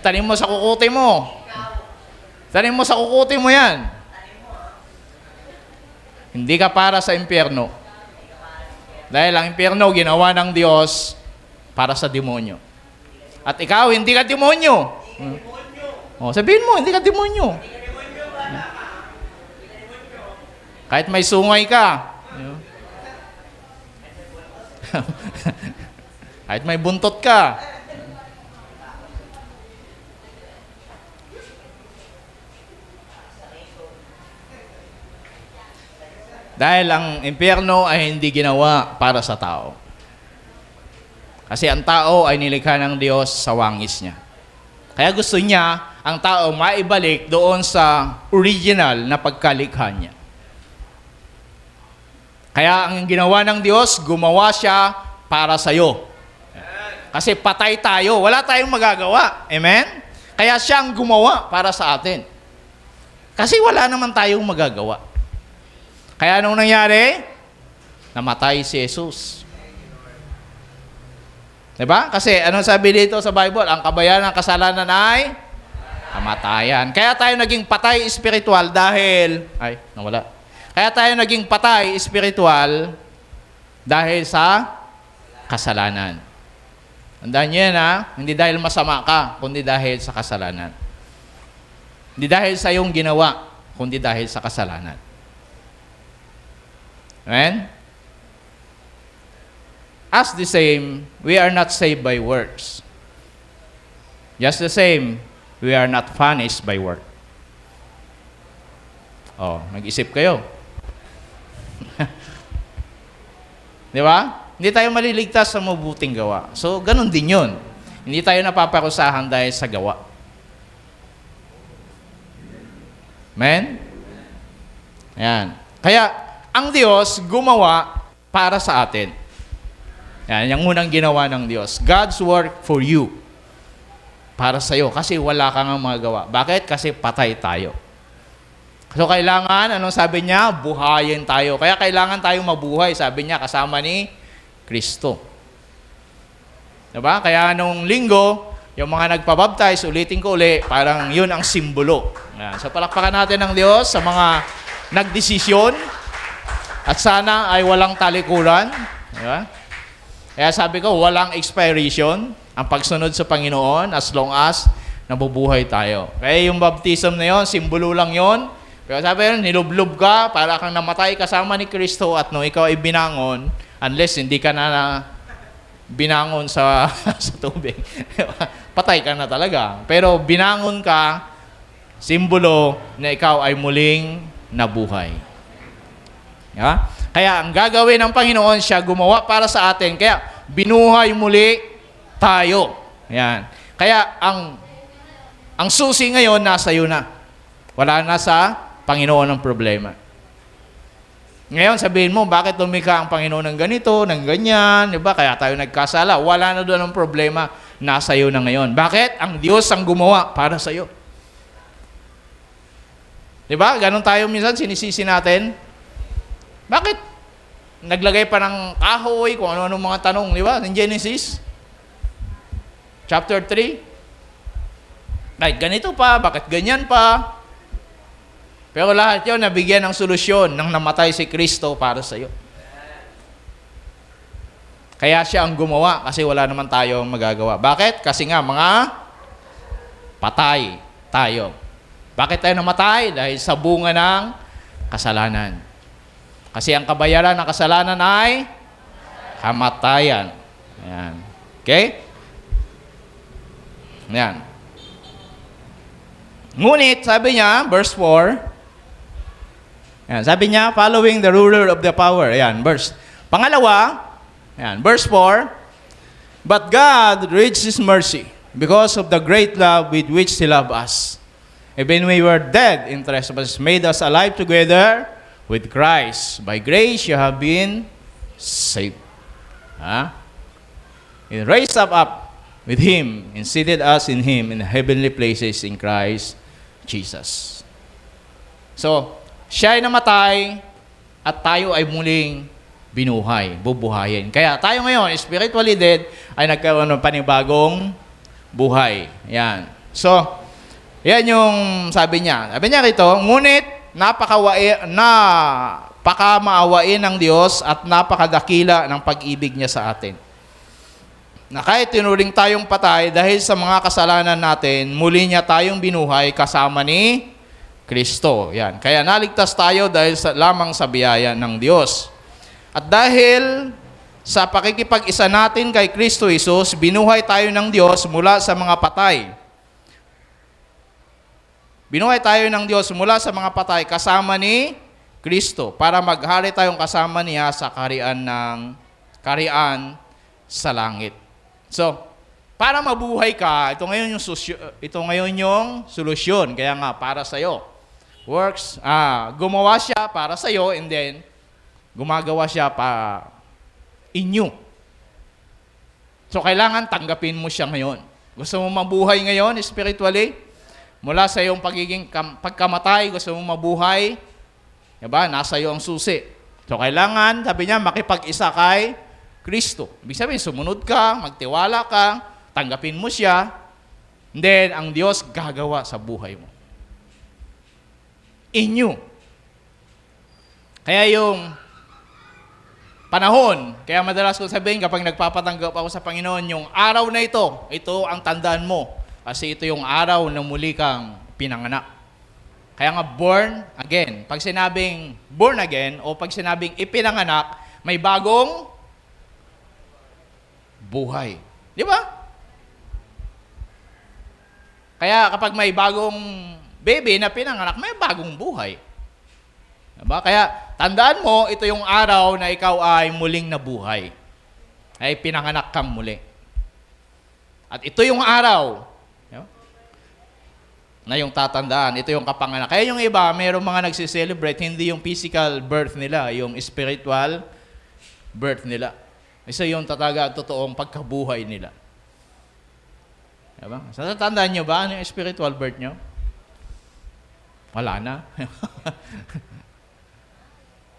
Tanim mo sa kukuti mo. Tanim mo sa kukuti mo yan. Hindi ka para sa impyerno. Dahil ang impyerno ginawa ng Diyos para sa demonyo. At ikaw, hindi ka demonyo. Oh, sabihin mo, hindi ka demonyo. Kahit may sungay ka. Kahit may buntot ka. Dahil ang impyerno ay hindi ginawa para sa tao. Kasi ang tao ay nilikha ng Diyos sa wangis niya. Kaya gusto niya ang tao maibalik doon sa original na pagkalikha niya. Kaya ang ginawa ng Diyos, gumawa siya para sa'yo. Kasi patay tayo, wala tayong magagawa. Amen? Kaya siya ang gumawa para sa atin. Kasi wala naman tayong magagawa. Kaya anong nangyari? Namatay si Jesus. Diba? Kasi anong sabi dito sa Bible? Ang kabayaran ng kasalanan ay kamatayan. Kaya tayo naging patay espiritual dahil... Ay, nawala. Kaya tayo naging patay espiritual dahil sa kasalanan. Tandaan niyo yan, ha? Hindi dahil masama ka, kundi dahil sa kasalanan. Hindi dahil sa iyong ginawa, kundi dahil sa kasalanan. Amen? As the same, we are not saved by works. Just the same, we are not punished by work. Oh, nag-isip kayo. Di ba? Hindi tayo maliligtas sa mabuting gawa. So, ganun din yun. Hindi tayo napaparusahan dahil sa gawa. Amen? Ayan. Kaya, ang Diyos gumawa para sa atin. Yan, yung unang ginawa ng Diyos. God's work for you. Para sa'yo. Kasi wala kang magawa. Bakit? Kasi patay tayo. So, kailangan, anong sabi niya? Buhayin tayo. Kaya kailangan tayong mabuhay. Sabi niya, kasama ni Kristo. Diba? Kaya nung linggo, yung mga nagpabaptize, ulitin ko uli, parang yun ang simbolo. Yan. So, palakpakan natin ng Diyos sa mga nagdesisyon. At sana ay walang talikuran. Diba? Kaya sabi ko, walang expiration ang pagsunod sa Panginoon as long as nabubuhay tayo. Kaya yung baptism na yon, simbolo lang yon. Pero sabi yun, nilublob ka para kang namatay kasama ni Kristo at nung ikaw ay binangon, unless hindi ka na binangon sa tubig, patay ka na talaga. Pero binangon ka, simbolo na ikaw ay muling nabuhay. Yeah? Kaya ang gagawin ng Panginoon, siya gumawa para sa atin. Kaya binuhay muli tayo. Yan. Kaya ang susi ngayon nasa iyo na. Wala na sa Panginoon ang problema. Ngayon sabihin mo, bakit lumikha ang Panginoon ng ganito, ng ganyan, di ba? Kaya tayo nagkasala. Wala na doon ang problema, nasa iyo na ngayon. Bakit? Ang Diyos ang gumawa para sa iyo. Di ba? Ganon tayo minsan sinisisi natin. Bakit? Naglagay pa ng kahoy, kung ano-ano mga tanong, di ba? In Genesis, chapter 3. Bakit ganito pa? Bakit ganyan pa? Pero lahat yun, nabigyan ng solusyon nang namatay si Kristo para sa iyo. Kaya siya ang gumawa kasi wala naman tayong magagawa. Bakit? Kasi nga, mga patay tayo. Bakit tayo namatay? Dahil sa bunga ng kasalanan. Kasi ang kabayaran ng kasalanan ay kamatayan. Ayan. Okay? Ayan. Ngunit, sabi niya, verse 4, ayan, sabi niya, following the ruler of the power. Ayan, Pangalawa, ayan, verse 4, but God reached His mercy because of the great love with which He loved us. Even we were dead in trespasses, made us alive together with Christ. By grace you have been saved. He raised up with Him and seated us in Him in heavenly places in Christ Jesus. So, siya ay namatay at tayo ay muling bubuhayin. Kaya tayo ngayon, spiritually dead, ay nagkaroon ng panibagong buhay. Yan. So, yan yung sabi niya. Sabi niya rito, ngunit napakamaawain ng Diyos at napakadakila ng pag-ibig niya sa atin. Na kahit tinuring tayong patay dahil sa mga kasalanan natin, muli niya tayong binuhay kasama ni Kristo. Yan. Kaya naligtas tayo dahil lamang sa biyaya ng Diyos. At dahil sa pakikipag-isa natin kay Kristo Jesus, binuhay tayo ng Diyos mula sa mga patay. Binuhay tayo ng Diyos mula sa mga patay kasama ni Kristo para maghari tayong kasama niya sa kaharian sa langit. So, para mabuhay ka, ito ngayon yung solusyon. Kaya nga, para sa'yo. Works, gumawa siya para sa'yo and then, gumagawa siya para inyo. So, kailangan tanggapin mo siya ngayon. Gusto mo mabuhay ngayon, spiritually? Mula sa iyong pagkamatay, gusto mo mabuhay? Diba? Nasa iyo ang susi. So, kailangan, sabi niya, makipag-isa kay Kristo. Ibig sabihin, sumunod ka, magtiwala ka, tanggapin mo siya, and then, ang Diyos gagawa sa buhay mo. Inyo. Kaya yung panahon, kaya madalas ko sabihin kapag nagpapatanggap ako sa Panginoon, yung araw na ito ang tandaan mo. Kasi ito yung araw na muli kang pinanganak. Kaya nga born again. Pag sinabing born again o pag sinabing ipinanganak, may bagong buhay. Di ba? Kaya kapag may bagong baby na pinanganak, may bagong buhay. Diba? Kaya tandaan mo, ito yung araw na ikaw ay muling nabuhay. Ay pinanganak kang muli. At ito yung araw na yung tatandaan, ito yung kapanganak. Kaya yung iba, mayroong mga nagsiselebrate, hindi yung physical birth nila, yung spiritual birth nila. Isa yung tataga totoong pagkabuhay nila. Diba? So, tandaan nyo ba ano yung spiritual birth nyo? Wala na.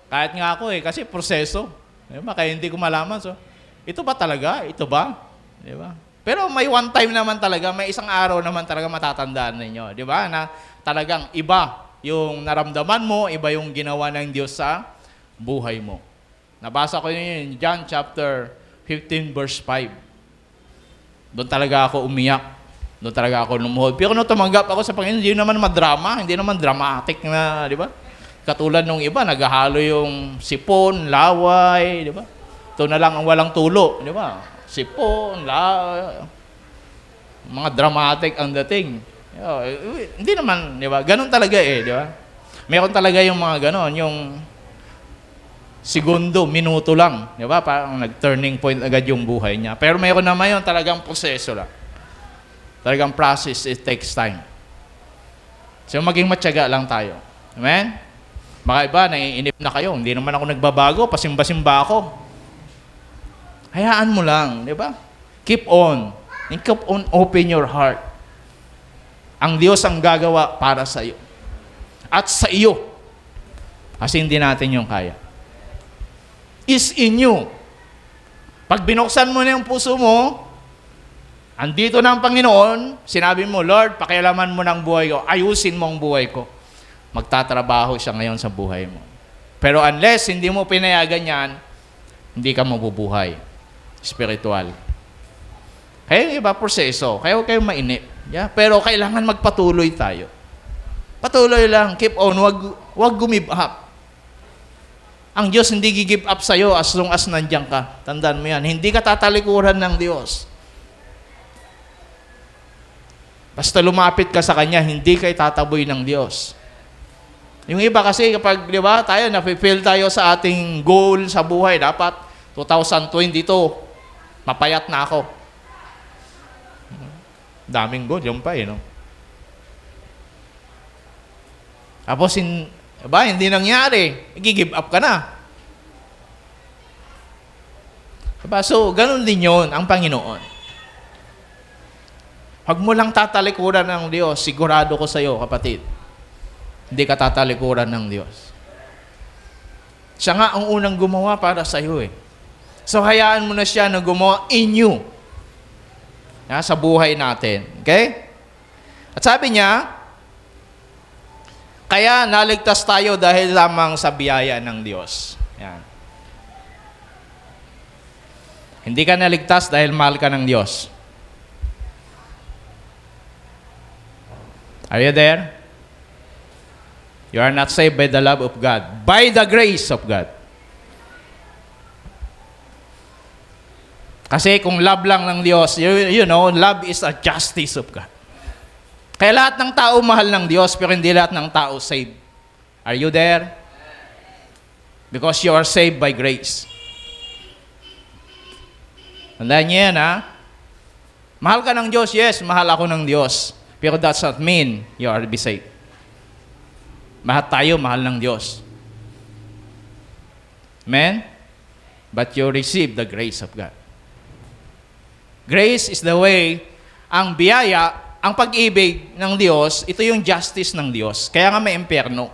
Kahit nga ako kasi proseso. Diba? Kaya hindi ko malaman. So, ito ba talaga? Ito ba? Diba? Pero may one time naman talaga, may isang araw naman talaga matatandaan ninyo. Di ba? Na talagang iba yung naramdaman mo, iba yung ginawa ng Diyos sa buhay mo. Nabasa ko yun John chapter 15 verse 5. Doon talaga ako umiyak. Doon talaga ako lumuhod. Pero nung tumanggap ako sa Panginoon, hindi naman madrama, hindi naman dramatic na, di ba? Katulad nung iba, naghahalo yung sipon, laway, di ba? Ito na lang ang walang tulo, di ba? Sipon, mga dramatic ang dating. Hindi naman, di ba? Ganun talaga di ba? Meron talaga yung mga ganon, yung segundo, minuto lang, di ba? Parang nag-turning point agad yung buhay niya. Pero meron naman yun talagang proseso lang. Talagang process, it takes time. So maging matyaga lang tayo. Amen? Mga iba, naiinip na kayo. Hindi naman ako nagbabago, pasimba-simba ako. Hayaan mo lang, di ba? Keep on. And keep on open your heart. Ang Diyos ang gagawa para sa iyo. At sa iyo. Kasi hindi natin yung kaya. Is in you. Pag binuksan mo na yung puso mo, andito na ang Panginoon, sinabi mo, Lord, pakialaman mo ng buhay ko, ayusin mo ang buhay ko. magtatrabaho siya ngayon sa buhay mo. Pero unless hindi mo pinayagan yan, hindi ka mabubuhay. Spiritual. Kaya yung iba proseso. Kaya huwag kayong mainip. Yeah? Pero kailangan magpatuloy tayo. Patuloy lang. Keep on. Wag give up. Ang Diyos hindi gi-give up sa'yo as long as nandiyan ka. Tandaan mo yan. Hindi ka tatalikuran ng Diyos. Basta lumapit ka sa Kanya, hindi ka itataboy ng Diyos. Yung iba kasi kapag, di ba, tayo, nafe-fail tayo sa ating goal sa buhay, dapat 2022, mapayat na ako. Daming goal, yung pa no? Tapos, diba, hindi nangyari, i-give up ka na. Diba? So, ganun din yun ang Panginoon. Huwag mo lang tatalikuran ng Diyos, sigurado ko sa iyo, kapatid. Hindi ka tatalikuran ng Diyos. Siya nga ang unang gumawa para sa iyo eh. So, hayaan mo na siya na gumawa in you. Sa buhay natin. Okay? At sabi niya, kaya naligtas tayo dahil lamang sa biyaya ng Diyos. Yan. Hindi ka naligtas dahil mahal ka ng Diyos. Are you there? You are not saved by the love of God. By the grace of God. Kasi kung love lang ng Diyos, you know, love is a justice of God. Kaya lahat ng tao mahal ng Diyos, pero hindi lahat ng tao saved. Are you there? Because you are saved by grace. Tandaan niyo yan, ha? Mahal ka ng Diyos, yes, mahal ako ng Diyos. Pero that's not mean you are be saved. Mahal tayo, mahal ng Diyos. Amen? But you receive the grace of God. Grace is the way, ang biyaya, ang pag-ibig ng Diyos, ito yung justice ng Diyos. Kaya nga may impyerno.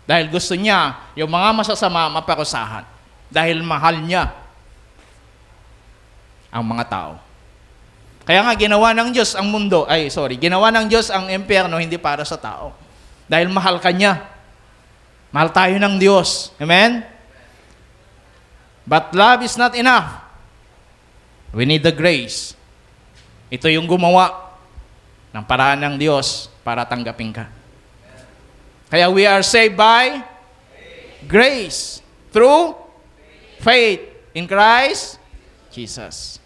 Dahil gusto niya, yung mga masasama, maparusahan. Dahil mahal niya ang mga tao. Kaya nga ginawa ng Diyos ang mundo, ginawa ng Diyos ang impyerno hindi para sa tao. Dahil mahal ka niya. Mahal tayo ng Diyos. Amen? But love is not enough. We need the grace. Ito yung gumawa ng paraan ng Diyos para tanggapin ka. Kaya we are saved by grace through faith in Christ Jesus.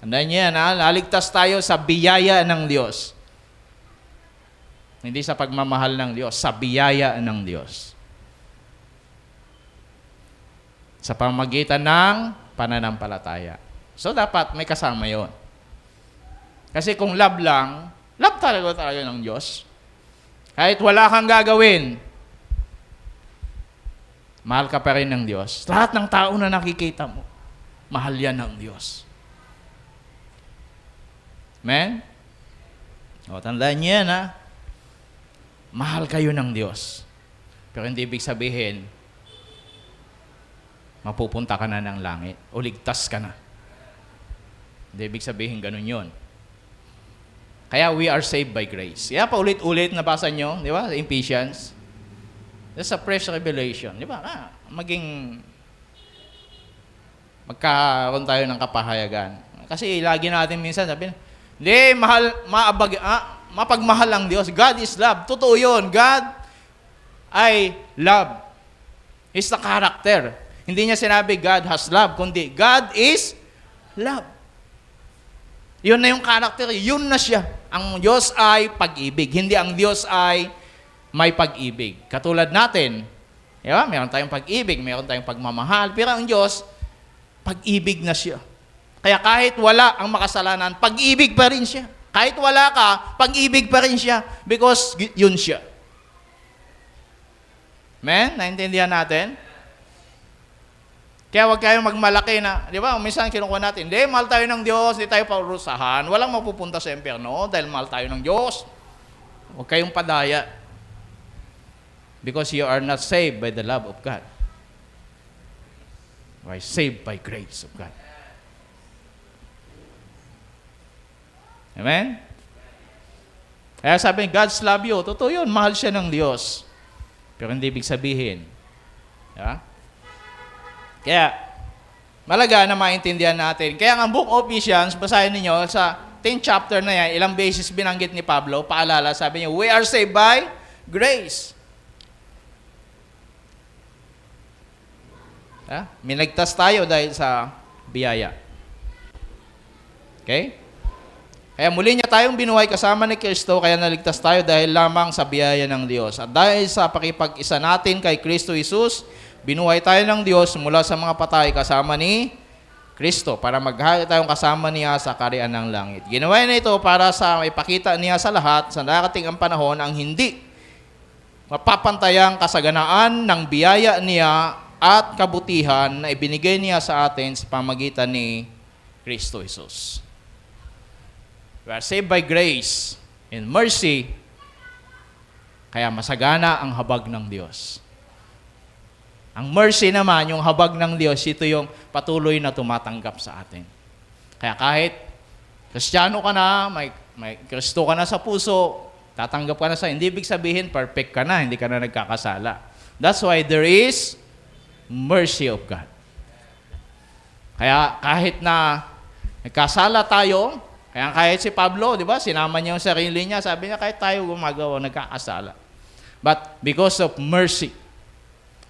Tandaan niyo yan, naligtas tayo sa biyaya ng Diyos. Hindi sa pagmamahal ng Diyos, sa biyaya ng Diyos. Sa pamagitan ng pananampalataya. So, dapat may kasama yon. Kasi kung love lang, love talaga ng Diyos. Kahit wala kang gagawin, mahal ka pa rin ng Diyos. Lahat ng tao na nakikita mo, mahal yan ng Diyos. Amen? O, tandaan niyo yan, ha? Mahal kayo ng Diyos. Pero hindi ibig sabihin, mapupunta ka na ng langit o ligtas ka na. Hindi ibig sabihin ganun yun. Kaya we are saved by grace. Kaya paulit-ulit nabasa nyo, di ba? Ephesians. That's a fresh revelation. Di ba? Magkaroon tayo ng kapahayagan. Kasi lagi natin minsan sabihin, hindi, mapagmahal ang Diyos. God is love. Totoo yun. God ay love. He's the character. Hindi niya sinabi God has love, kundi God is love. Yun na yung character. Yun na siya. Ang Diyos ay pag-ibig. Hindi ang Diyos ay may pag-ibig. Katulad natin, diba? Meron tayong pag-ibig, meron tayong pagmamahal, pero ang Diyos, pag-ibig na siya. Kaya kahit wala ang makasalanan, pag-ibig pa rin siya. Kahit wala ka, pag-ibig pa rin siya because yun siya. Amen? Naintindihan natin? Kaya huwag kayong magmalaki na, di ba, minsan kinukuha natin, hindi, mahal tayo ng Diyos, hindi tayo parusahan, walang mapupunta sa impyerno dahil mahal tayo ng Diyos. Huwag kayong padaya. Because you are not saved by the love of God. You are saved by grace of God. Amen? Kaya sabi, God's love you. Totoo yun, mahal siya ng Diyos. Pero hindi ibig sabihin. Yeah? Kaya, malaga na maintindihan natin. Kaya ang book of Ephesians, basahin niyo sa 10th chapter na yan, ilang beses binanggit ni Pablo, paalala, sabi niya, we are saved by grace. Minagtas tayo dahil sa biyaya. Okay? Kaya muli niya tayong binuhay kasama ni Kristo, kaya naligtas tayo dahil lamang sa biyaya ng Diyos. At dahil sa pakipag-isa natin kay Kristo Jesus, binuhay tayo ng Diyos mula sa mga patay kasama ni Kristo para maghari tayong kasama niya sa kaharian ng langit. Ginawa niya ito para sa ipakita niya sa lahat sa darating ang panahon ang hindi mapapantayang kasaganaan ng biyaya niya at kabutihan na ibinigay niya sa atin sa pamagitan ni Kristo Jesus. We are saved by grace and mercy, kaya masagana ang habag ng Diyos. Ang mercy naman, yung habag ng Diyos, ito yung patuloy na tumatanggap sa atin. Kaya kahit Kristiyano ka na, may Kristo ka na sa puso, tatanggap ka na sa, hindi ibig sabihin perfect ka na, hindi ka na nagkakasala. That's why there is mercy of God. Kaya kahit na nagkasala tayo, kaya kahit si Pablo, di ba, sinama niya yung sarili niya, sabi niya kahit tayo gumagawa, nagkakasala. But because of mercy,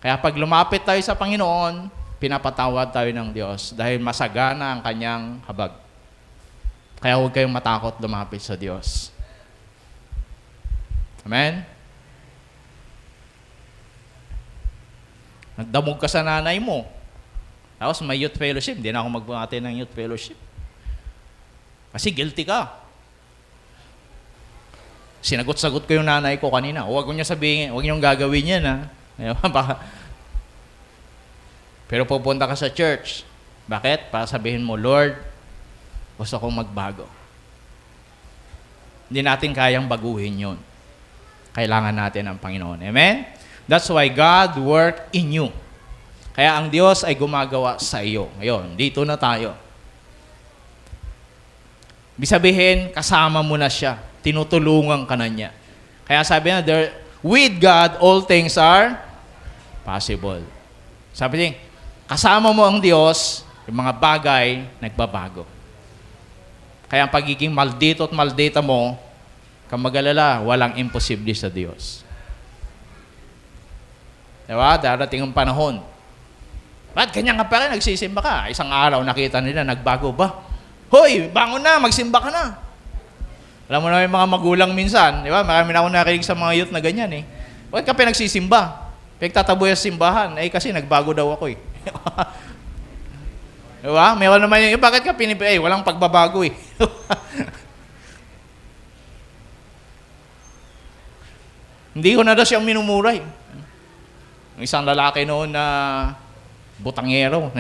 kaya pag lumapit tayo sa Panginoon, pinapatawad tayo ng Diyos dahil masagana ang kanyang habag. Kaya huwag kayong matakot lumapit sa Diyos. Amen? Nagdamog ka sa nanay mo. Tapos may youth fellowship. Hindi na ako magbungatin ng youth fellowship. Kasi guilty ka. Sinagot-sagot ko yung nanay ko kanina. Huwag niyo sabihin, huwag niyo gagawin yan, ha? Pero pupunta ka sa church. Bakit? Para sabihin mo, Lord, gusto kong magbago. Hindi natin kayang baguhin yun. Kailangan natin ang Panginoon. Amen? That's why God worked in you. Kaya ang Diyos ay gumagawa sa iyo. Ngayon, dito na tayo. Ibig sabihin, kasama mo na siya. Tinutulungan ka na niya. Kaya sabi na, with God, all things are possible. Sabi niya, kasama mo ang Diyos, yung mga bagay, nagbabago. Kaya ang pagiging maldito at maldita mo, kamagalala, walang imposible sa Diyos. Diba? Darating ang panahon. Ba't ganyan ka pa rin, nagsisimba ka? Isang araw nakita nila, nagbago ba? Hoy, bangon na, magsimba ka na. Alam mo na yung mga magulang minsan, di ba? Marami na ako nakinig sa mga youth na ganyan eh. Bakit ka pinagsisimba? Pinagtataboy sa simbahan. Eh kasi nagbago daw ako eh. Di ba? Meron naman yung, bakit ka walang pagbabago eh. Hindi ko na daw siyang minumuray. Ang isang lalaki noon na butangero.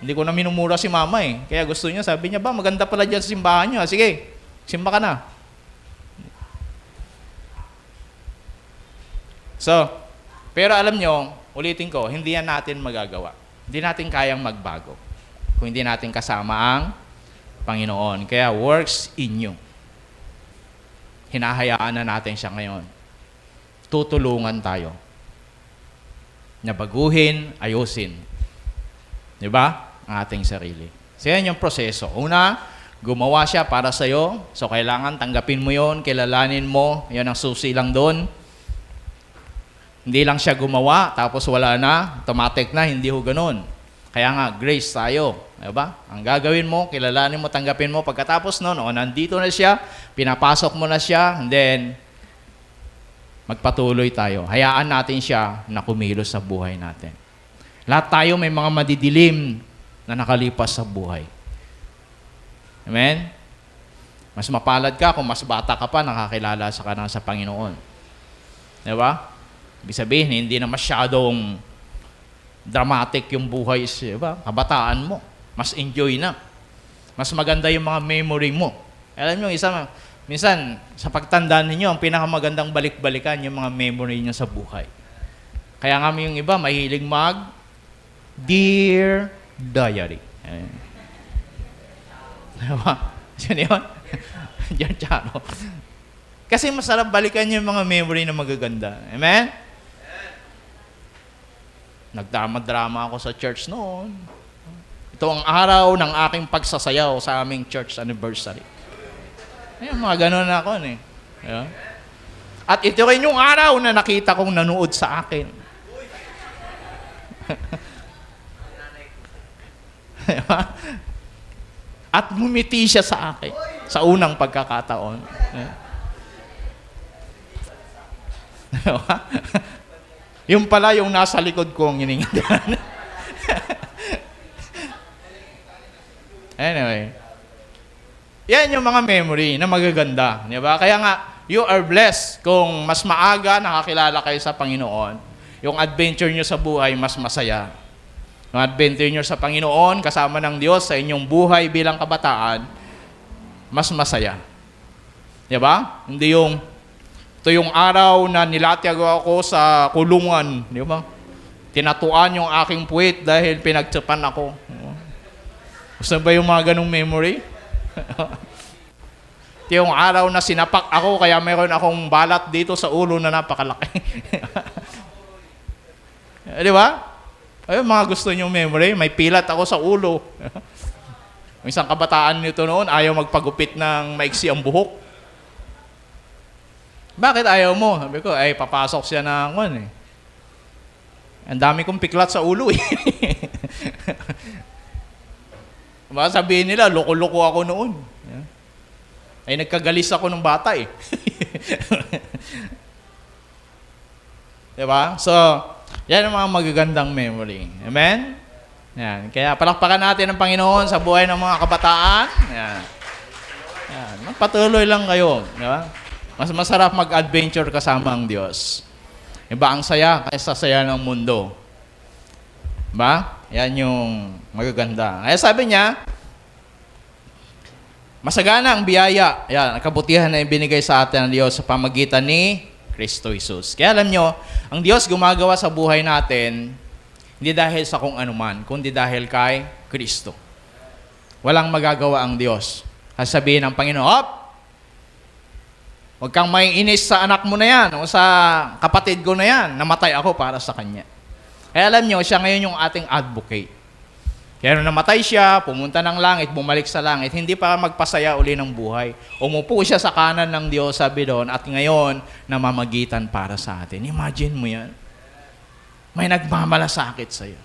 Hindi ko na minumura si mama eh. Kaya gusto niya, sabi niya, ba, maganda pala dyan sa simbahan niyo. Sige, simba ka na. So, pero alam niyo, ulitin ko, hindi yan natin magagawa. Hindi natin kayang magbago kung hindi natin kasama ang Panginoon. Kaya works in you. Hinahayaan na natin siya ngayon. Tutulungan tayo. Na baguhin, ayusin. Di ba? Ang ating sarili. So yan yung proseso. Una, gumawa siya para sa'yo. So kailangan tanggapin mo yon, kilalanin mo. Yan ang susi lang doon. Hindi lang siya gumawa, tapos wala na, automatic na, hindi ho ganun. Kaya nga, grace tayo. Diba? Ang gagawin mo, kilalanin mo, tanggapin mo. Pagkatapos nun, nandito na siya, pinapasok mo na siya, and then, magpatuloy tayo. Hayaan natin siya na kumilos sa buhay natin. Lahat tayo may mga madidilim na nakalipas sa buhay. Amen? Mas mapalad ka kung mas bata ka pa, nakakilala sa kanang sa Panginoon. Diba? Ibig sabihin, hindi na masyadong dramatic yung buhay, diba? Kabataan mo. Mas enjoy na. Mas maganda yung mga memory mo. Alam nyo, minsan, sa pagtandaan ninyo, ang pinakamagandang balik-balikan yung mga memory nyo sa buhay. Kaya nga yung iba, mahilig Dear Diary. Diba? Yun yun? Diyan, Charo. Kasi masarap balikan yung mga memory na magaganda. Amen? Nagdrama-drama ako sa church noon. Ito ang araw ng aking pagsasayaw sa aming church anniversary. Ayun, mga ganun na ako. Yeah. At ito rin yung araw na nakita kong nanood sa akin. At ngumiti siya sa akin sa unang pagkakataon. Yung pala yung nasa likod ko ang hiningitan. Anyway. Yan yung mga memory na magaganda. Di ba? Kaya nga, you are blessed kung mas maaga nakakilala kayo sa Panginoon. Yung adventure nyo sa buhay, mas masaya. Yung adventure nyo sa Panginoon, kasama ng Diyos sa inyong buhay bilang kabataan, mas masaya. Di ba? Hindi yung, ito yung araw na nilatyag ako sa kulungan. Di ba? Tinatuan yung aking puwit dahil pinagtsapan ako. Gusto ba yung mga ganong memory? Ito yung araw na sinapak ako, kaya mayroon akong balat dito sa ulo na napakalaki. Di ba? Ayun, mga gusto nyo memory, may pilat ako sa ulo. Ang isang kabataan nito noon, ayaw magpagupit ng maiksi ang buhok. Bakit ayaw mo? Sabi ko, ay papasok siya ng Ang dami kong piklat sa ulo eh. Baka sabihin nila, loko-loko ako noon. Ay nagkagalis ako ng bata eh. Diba? So, yan ang mga magagandang memory. Amen? Yan. Kaya palakpakan natin ang Panginoon sa buhay ng mga kabataan. Yan. Yan. Magpatuloy lang kayo. Diba? Mas masarap mag-adventure kasama ang Diyos. Iba ang saya kaysa saya ng mundo. Diba? Yan yung magaganda. Kaya sabi niya, masagana ang biyaya. Yan, ang kabutihan na ibinigay sa atin ng Diyos sa pamagitan ni Kristo Jesus. Kaya alam nyo, ang Diyos gumagawa sa buhay natin, hindi dahil sa kung anuman, kundi dahil kay Kristo. Walang magagawa ang Diyos. Sasabihin ng Panginoon, huwag kang may inis sa anak mo na yan o sa kapatid ko na yan, namatay ako para sa kanya. Kaya alam nyo, siya ngayon yung ating advocate. Kaya nung namatay siya, pumunta ng langit, bumalik sa langit, hindi para magpasaya uli ng buhay. Umupo siya sa kanan ng Diyos, sabi doon, at ngayon, namamagitan para sa atin. Imagine mo yan. May nagmamalasakit sa'yo.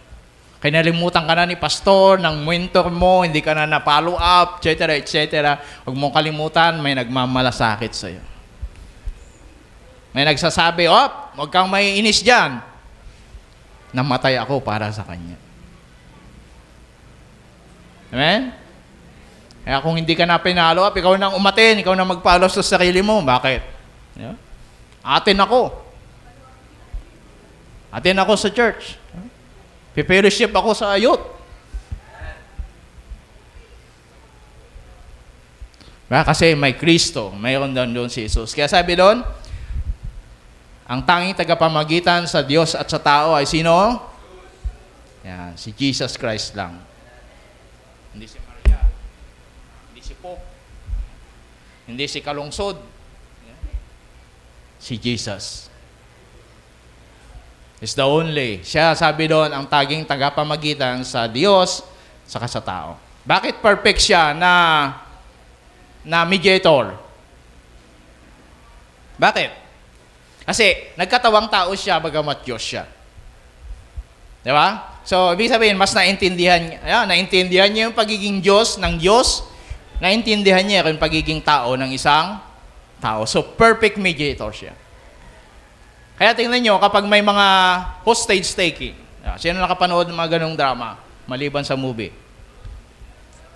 Kaya nalimutan ka na ni pastor, ng mentor mo, hindi ka na na-follow up, etc., etc. Huwag mong kalimutan, may nagmamalasakit sa'yo. May nagsasabi, huwag kang may inis dyan. Namatay ako para sa kanya. Amen? Kaya kung hindi ka na pinalo up, ikaw nang umatin, ikaw nang magpalo sa sarili mo. Bakit? Atin ako. Atin ako sa church. Fellowship ako sa youth. Kasi may Kristo, mayroon doon si Jesus. Kaya sabi doon, ang tanging tagapamagitan sa Diyos at sa tao ay sino? Yan, si Jesus Christ lang. Hindi si Maria, hindi si Pope, hindi si Kalungsod. Si Jesus. Is the only. Siya, sabi doon, ang taging tagapamagitan sa Diyos saka sa tao. Bakit perfect siya na mediator? Bakit? Kasi nagkatawang tao siya, bagamat Diyos siya. Di ba? So, ibig sabihin, mas naintindihan niya yung pagiging Diyos ng Diyos, naintindihan niya yung pagiging tao ng isang tao. So, perfect mediator siya. Kaya tingnan nyo, kapag may mga hostage taking, sino nakapanood ng mga ganong drama, maliban sa movie?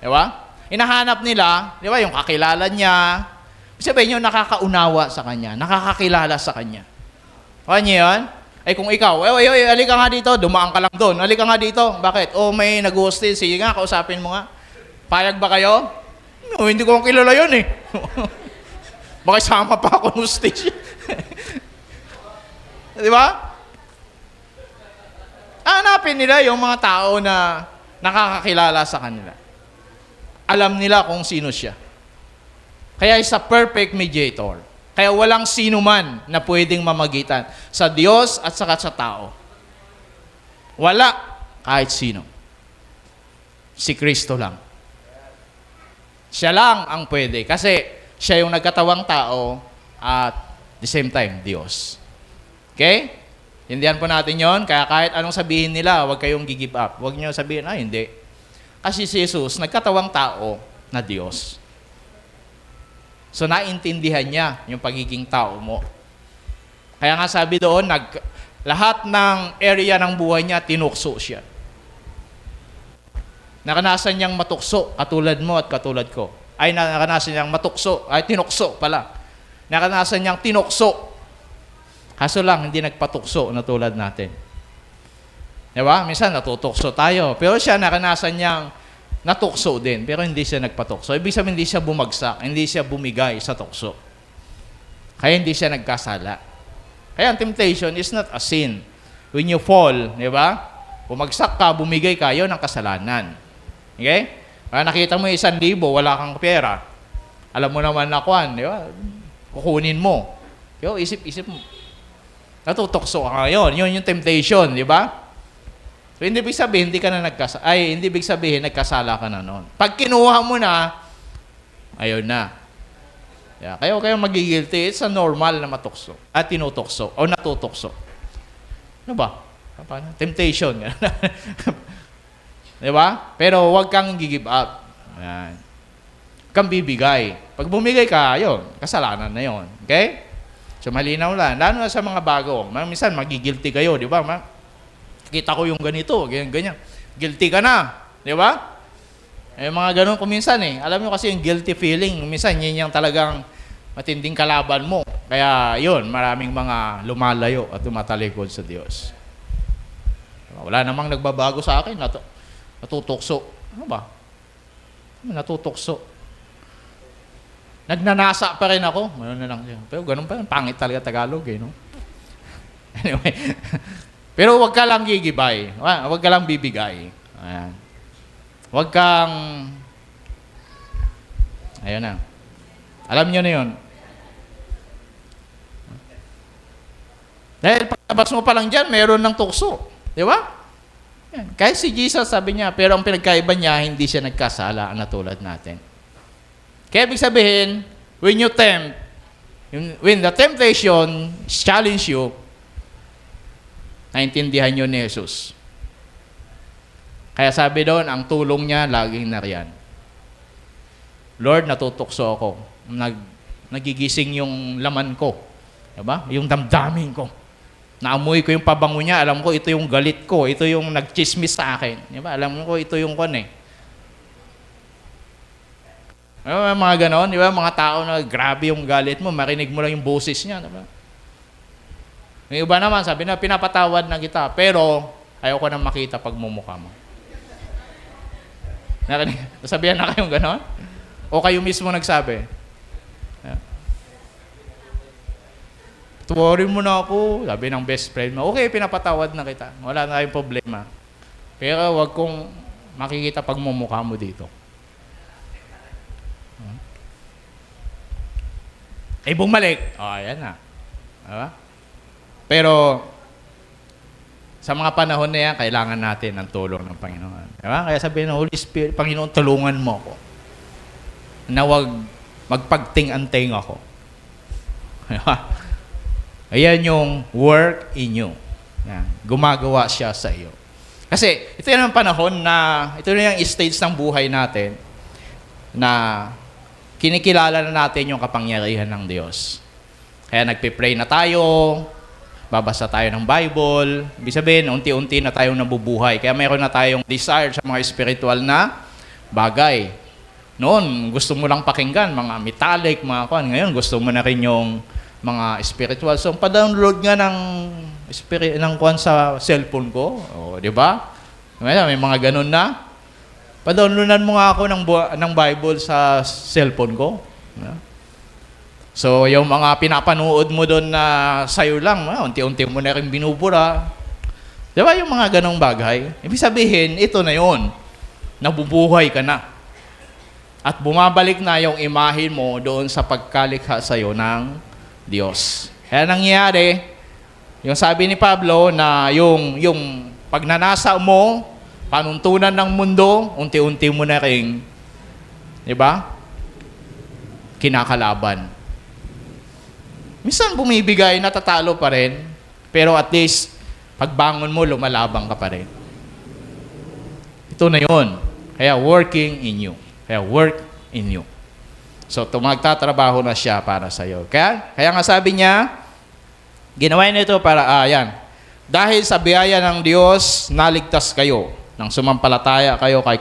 Di ba? Inahanap nila, di ba, yung kakilala niya, sabihin nyo, nakakaunawa sa kanya, nakakakilala sa kanya. Kaya niyo yun? Ay kung ikaw, halika nga dito, dumaan ka lang doon, halika nga dito. Bakit? May nag-hostage, sige nga, kausapin mo nga. Payag ba kayo? No, hindi ko kilala yun eh. Bakit sama pa ako ng hostage? Di ba? Hanapin nila yung mga tao na nakakakilala sa kanila. Alam nila kung sino siya. Kaya isa perfect mediator. Kaya walang sino man na pwedeng mamagitan sa Diyos at saka sa tao. Wala kahit sino. Si Kristo lang. Siya lang ang pwede. Kasi siya yung nagkatawang tao at the same time, Diyos. Okay? Hindihan po natin yon. Kaya kahit anong sabihin nila, huwag kayong give up. Huwag niyo sabihin, hindi. Kasi si Jesus, nagkatawang tao na Diyos. So, naintindihan niya yung pagiging tao mo. Kaya nga sabi doon, lahat ng area ng buhay niya, tinukso siya. Nakanasan niyang matukso, katulad mo at katulad ko. Ay, nakanasan niyang matukso, ay tinukso pala. Nakanasan niyang tinukso. Kaso lang, hindi nagpatukso na tulad natin. Diba? Minsan natutukso tayo. Pero siya, nakanasan niyang natukso din, pero hindi siya nagpatukso. Ibig sabihin, hindi siya bumagsak, hindi siya bumigay sa tukso. Kaya hindi siya nagkasala. Kaya ang temptation is not a sin. When you fall, di ba? Bumagsak ka, bumigay ka, yun ang kasalanan. Okay? Kaya nakita mo 1,000, wala kang pera. Alam mo naman na kuwan, di ba? Kukunin mo. Yo, isip mo. Natutukso ka ngayon. Yun yung temptation, di ba? So, hindi ibig sabihin, hindi ibig sabihin, nagkasala ka na noon. Pag kinuha mo na, ayun na. Yeah, kayo magigilty. It's a normal na matukso. At tinutukso. O natutukso. Ano ba? Paano? Temptation. Di ba? Pero huwag kang give up. Ayan. Huwag kang bibigay. Pag bumigay ka, ayun, kasalanan na yun. Okay? So, malinaw lang. Lalo na sa mga bago. Minsan, magigilty kayo. Di ba? Kita ko yung ganito, ganyan. Guilty ka na, di ba? Eh, mga ganun kuminsan eh. Alam mo kasi yung guilty feeling, minsan yun yung talagang matinding kalaban mo. Kaya yun, maraming mga lumalayo at tumatalikod sa Diyos. Wala namang nagbabago sa akin, natutukso. Ano ba? Natutukso. Nagnanasa pa rin ako. Ano na lang. Pero ganun pa yun, pangit talaga Tagalog eh, no? Anyway, pero huwag ka lang gigibay. Huwag ka lang bibigay. Ayan. Huwag kang... Ayun na. Alam nyo na yun. Dahil pagkabas mo pa lang dyan, meron ng tukso. Di ba? Yan. Kahit si Jesus sabi niya, pero ang pinagkaiba niya, hindi siya nagkasala na tulad natin. Kaya ibig sabihin, when the temptation challenge you, naintindihan nyo ni Jesus. Kaya sabi doon, ang tulong niya laging nariyan. Lord, natutukso ako. Nagigising yung laman ko. Diba? Yung damdamin ko. Naamoy ko yung pabango niya. Alam ko, ito yung galit ko. Ito yung nagchismis sa akin. Diba? Alam ko, ito yung kon eh. Diba? Mga ganon. Diba? Mga tao na grabe yung galit mo. Marinig mo lang yung boses niya. Diba? Yung iba naman, sabi na, pinapatawad na kita, pero ayaw ko na makita pagmumukha mo. Nasabihan na kayong gano'n? O kayo mismo nagsabi? Tuwarin mo na ako, sabi ng best friend mo, okay, pinapatawad na kita. Wala na kayong problema. Pero wag kong makikita pagmumukha mo dito. Eh, bumalik. Ayan na. Diba? Pero, sa mga panahon na yan, kailangan natin ng tulong ng Panginoon. Diba? Kaya sabihin ng Holy Spirit, Panginoon, tulungan mo ako. Na huwag magpagting-anting ako. Diba? Ayan yung work in you. Yan. Gumagawa siya sa iyo. Kasi, ito yan ang panahon na, ito na yung stage ng buhay natin na kinikilala na natin yung kapangyarihan ng Diyos. Kaya nagpe-pray na tayo, babasa tayo ng Bible. Ibig sabihin, unti-unti na tayong nabubuhay. Kaya mayroon na tayong desire sa mga spiritual na bagay. Noon, gusto mo lang pakinggan, mga metallic, mga kuan. Ngayon, gusto mo na rin yung mga spiritual. So, pa-download nga ng kuan sa cellphone ko. O, di ba? May mga ganun na. Pa-downloadan mo nga ako ng Bible sa cellphone ko. So, yung mga pinapanood mo doon na sayo lang, unti-unti mo na rin binubura. Di ba yung mga ganong bagay? Ibig sabihin, ito na yun. Nabubuhay ka na. At bumabalik na yung imahe mo doon sa pagkalikha sa'yo ng Diyos. Kaya nangyayari, yung sabi ni Pablo na yung pagnanasa mo, panuntunan ng mundo, unti-unti mo na ring, di ba? Kinakalaban. Minsan bumibigay, natatalo pa rin, pero at least, pagbangon mo, lumalabang ka pa rin. Ito na yun. Kaya working in you. Kaya work in you. So, magtatrabaho na siya para sa iyo. Kaya nga sabi niya, ginawa niya ito para, yan. Dahil sa biyaya ng Diyos, naligtas kayo. Nang sumampalataya kayo kay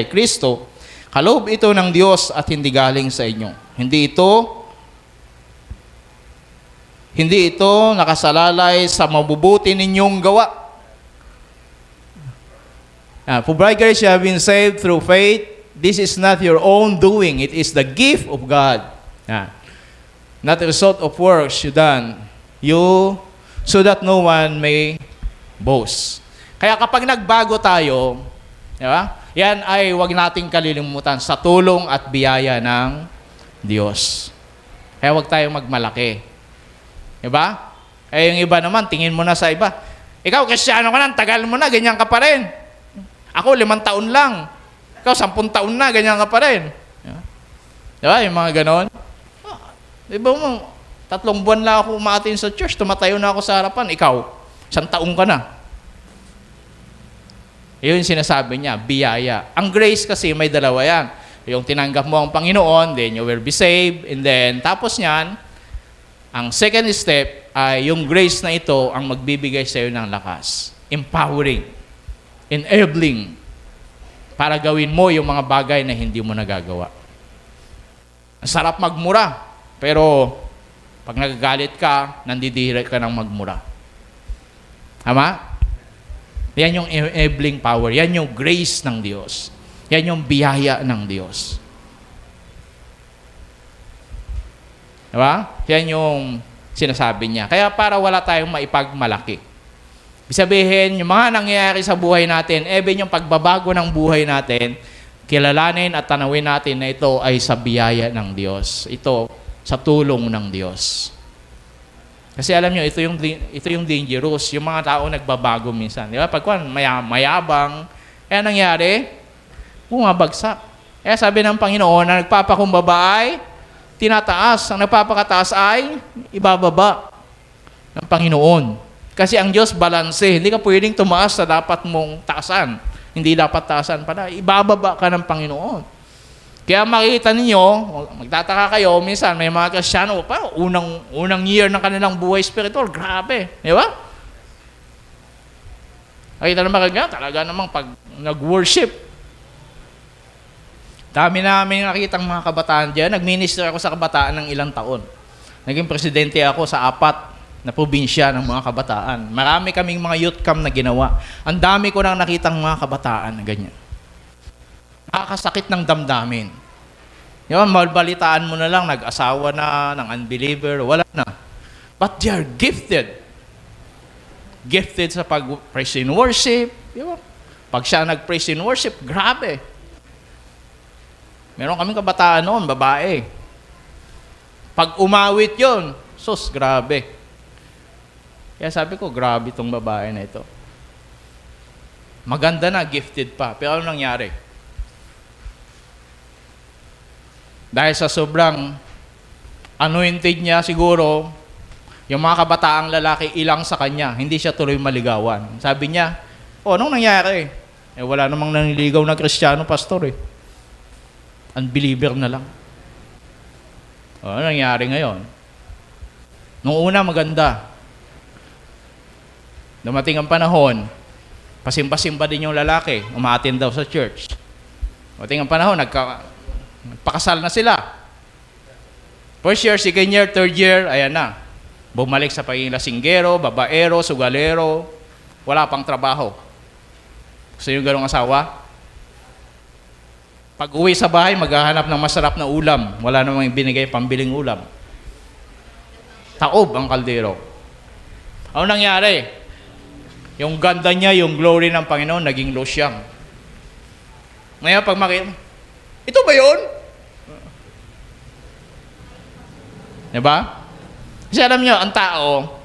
Kristo, kaloob ito ng Diyos at hindi galing sa inyo. Hindi ito nakasalalay sa mabubuti ninyong gawa. For by grace you have been saved through faith. This is not your own doing. It is the gift of God. Not the result of works you done. So that no one may boast. Kaya kapag nagbago tayo, di ba? Yan ay wag nating kalilimutan sa tulong at biyaya ng Diyos. Kaya wag tayong magmalaki. Di ba? Eh yung iba naman, tingin mo na sa iba. Ikaw, Kristiyano ka na, tagal mo na, ganyan ka pa rin. Ako, 5 taon lang. Ikaw, 10 taon na, ganyan ka pa rin. Di ba? Yung mga ganon. Di ba mo, 3 buwan lang ako umaatin sa church, tumatayo na ako sa harapan. Ikaw, 1 taon ka na. Yun yung sinasabi niya, biyaya. Ang grace kasi may dalawa yan. Yung tinanggap mo ang Panginoon, then you will be saved, and then tapos niyan, ang second step ay yung grace na ito ang magbibigay sa iyo ng lakas. Empowering. Enabling. Para gawin mo yung mga bagay na hindi mo nagagawa. Ang sarap magmura, pero pag nagagalit ka, nandidiri ka ng magmura. Tama? Yan yung enabling power. Yan yung grace ng Diyos. Yan yung biyaya ng Diyos. Diba? Yan yung sinasabi niya. Kaya para wala tayong maipagmalaki. Ibig sabihin, yung mga nangyayari sa buhay natin, even yung pagbabago ng buhay natin, kilalanin at tanawin natin na ito ay sa biyaya ng Diyos. Ito sa tulong ng Diyos. Kasi alam nyo, ito yung dangerous. Yung mga tao nagbabago minsan. Di ba? Pagkuhan, mayabang. Kaya nangyari, bumabagsak. Kaya sabi ng Panginoon na nagpapakumbaba ay tinataas. Ang nagpapakataas ay ibababa ng Panginoon. Kasi ang Diyos balanse. Hindi ka pwedeng tumaas sa dapat mong taasan. Hindi dapat taasan pala. Ibababa ka ng Panginoon. Kaya makikita ninyo, magtataka kayo, minsan may mga Kristiyano, pa, unang year ng kanilang buhay spiritual, grabe. Di ba? Nakita naman kanya, talaga namang pag nag-worship. Dami namin nakitang mga kabataan dyan. Nag-minister ako sa kabataan ng ilang taon. Naging presidente ako sa 4 na probinsya ng mga kabataan. Marami kaming mga youth camp na ginawa. Ang dami ko nang nakitang mga kabataan na ganyan. Nakakasakit ng damdamin. Yung malbalitaan mo na lang, nag-asawa na, ng unbeliever, wala na. But they are gifted. Gifted sa pag-praise in worship. Diba? Pag siya nag-praise in worship, grabe. Meron kaming kabataan noon, babae. Pag umawit yon, sus, grabe. Kaya sabi ko, grabe itong babae na ito. Maganda na, gifted pa. Pero ano nangyari? Dahil sa sobrang anointed niya siguro, yung mga kabataang lalaki ilang sa kanya, hindi siya tuloy maligawan. Sabi niya, anong nangyari? Wala namang naniligaw na Kristiyano, pastor . Unbeliever na lang. Ano nangyari ngayon? Nung una maganda. Dumating ang panahon, pasimba-simba din yung lalaki, umaattend daw sa church. Dumating ang panahon, nagpakasal na sila. First year, second year, third year, ayan na. Bumalik sa pagiging lasinggero, babaero, sugalero, wala pang trabaho. Gusto yung ganong asawa? Pag uwi sa bahay, maghahanap ng masarap na ulam. Wala namang binigay pambiling ulam. Taob ang kaldero. Ano nangyari? Yung ganda niya, yung glory ng Panginoon, naging losyang. Ngayon, pag makita, ito ba yun? Diba? Kasi alam nyo, ang tao,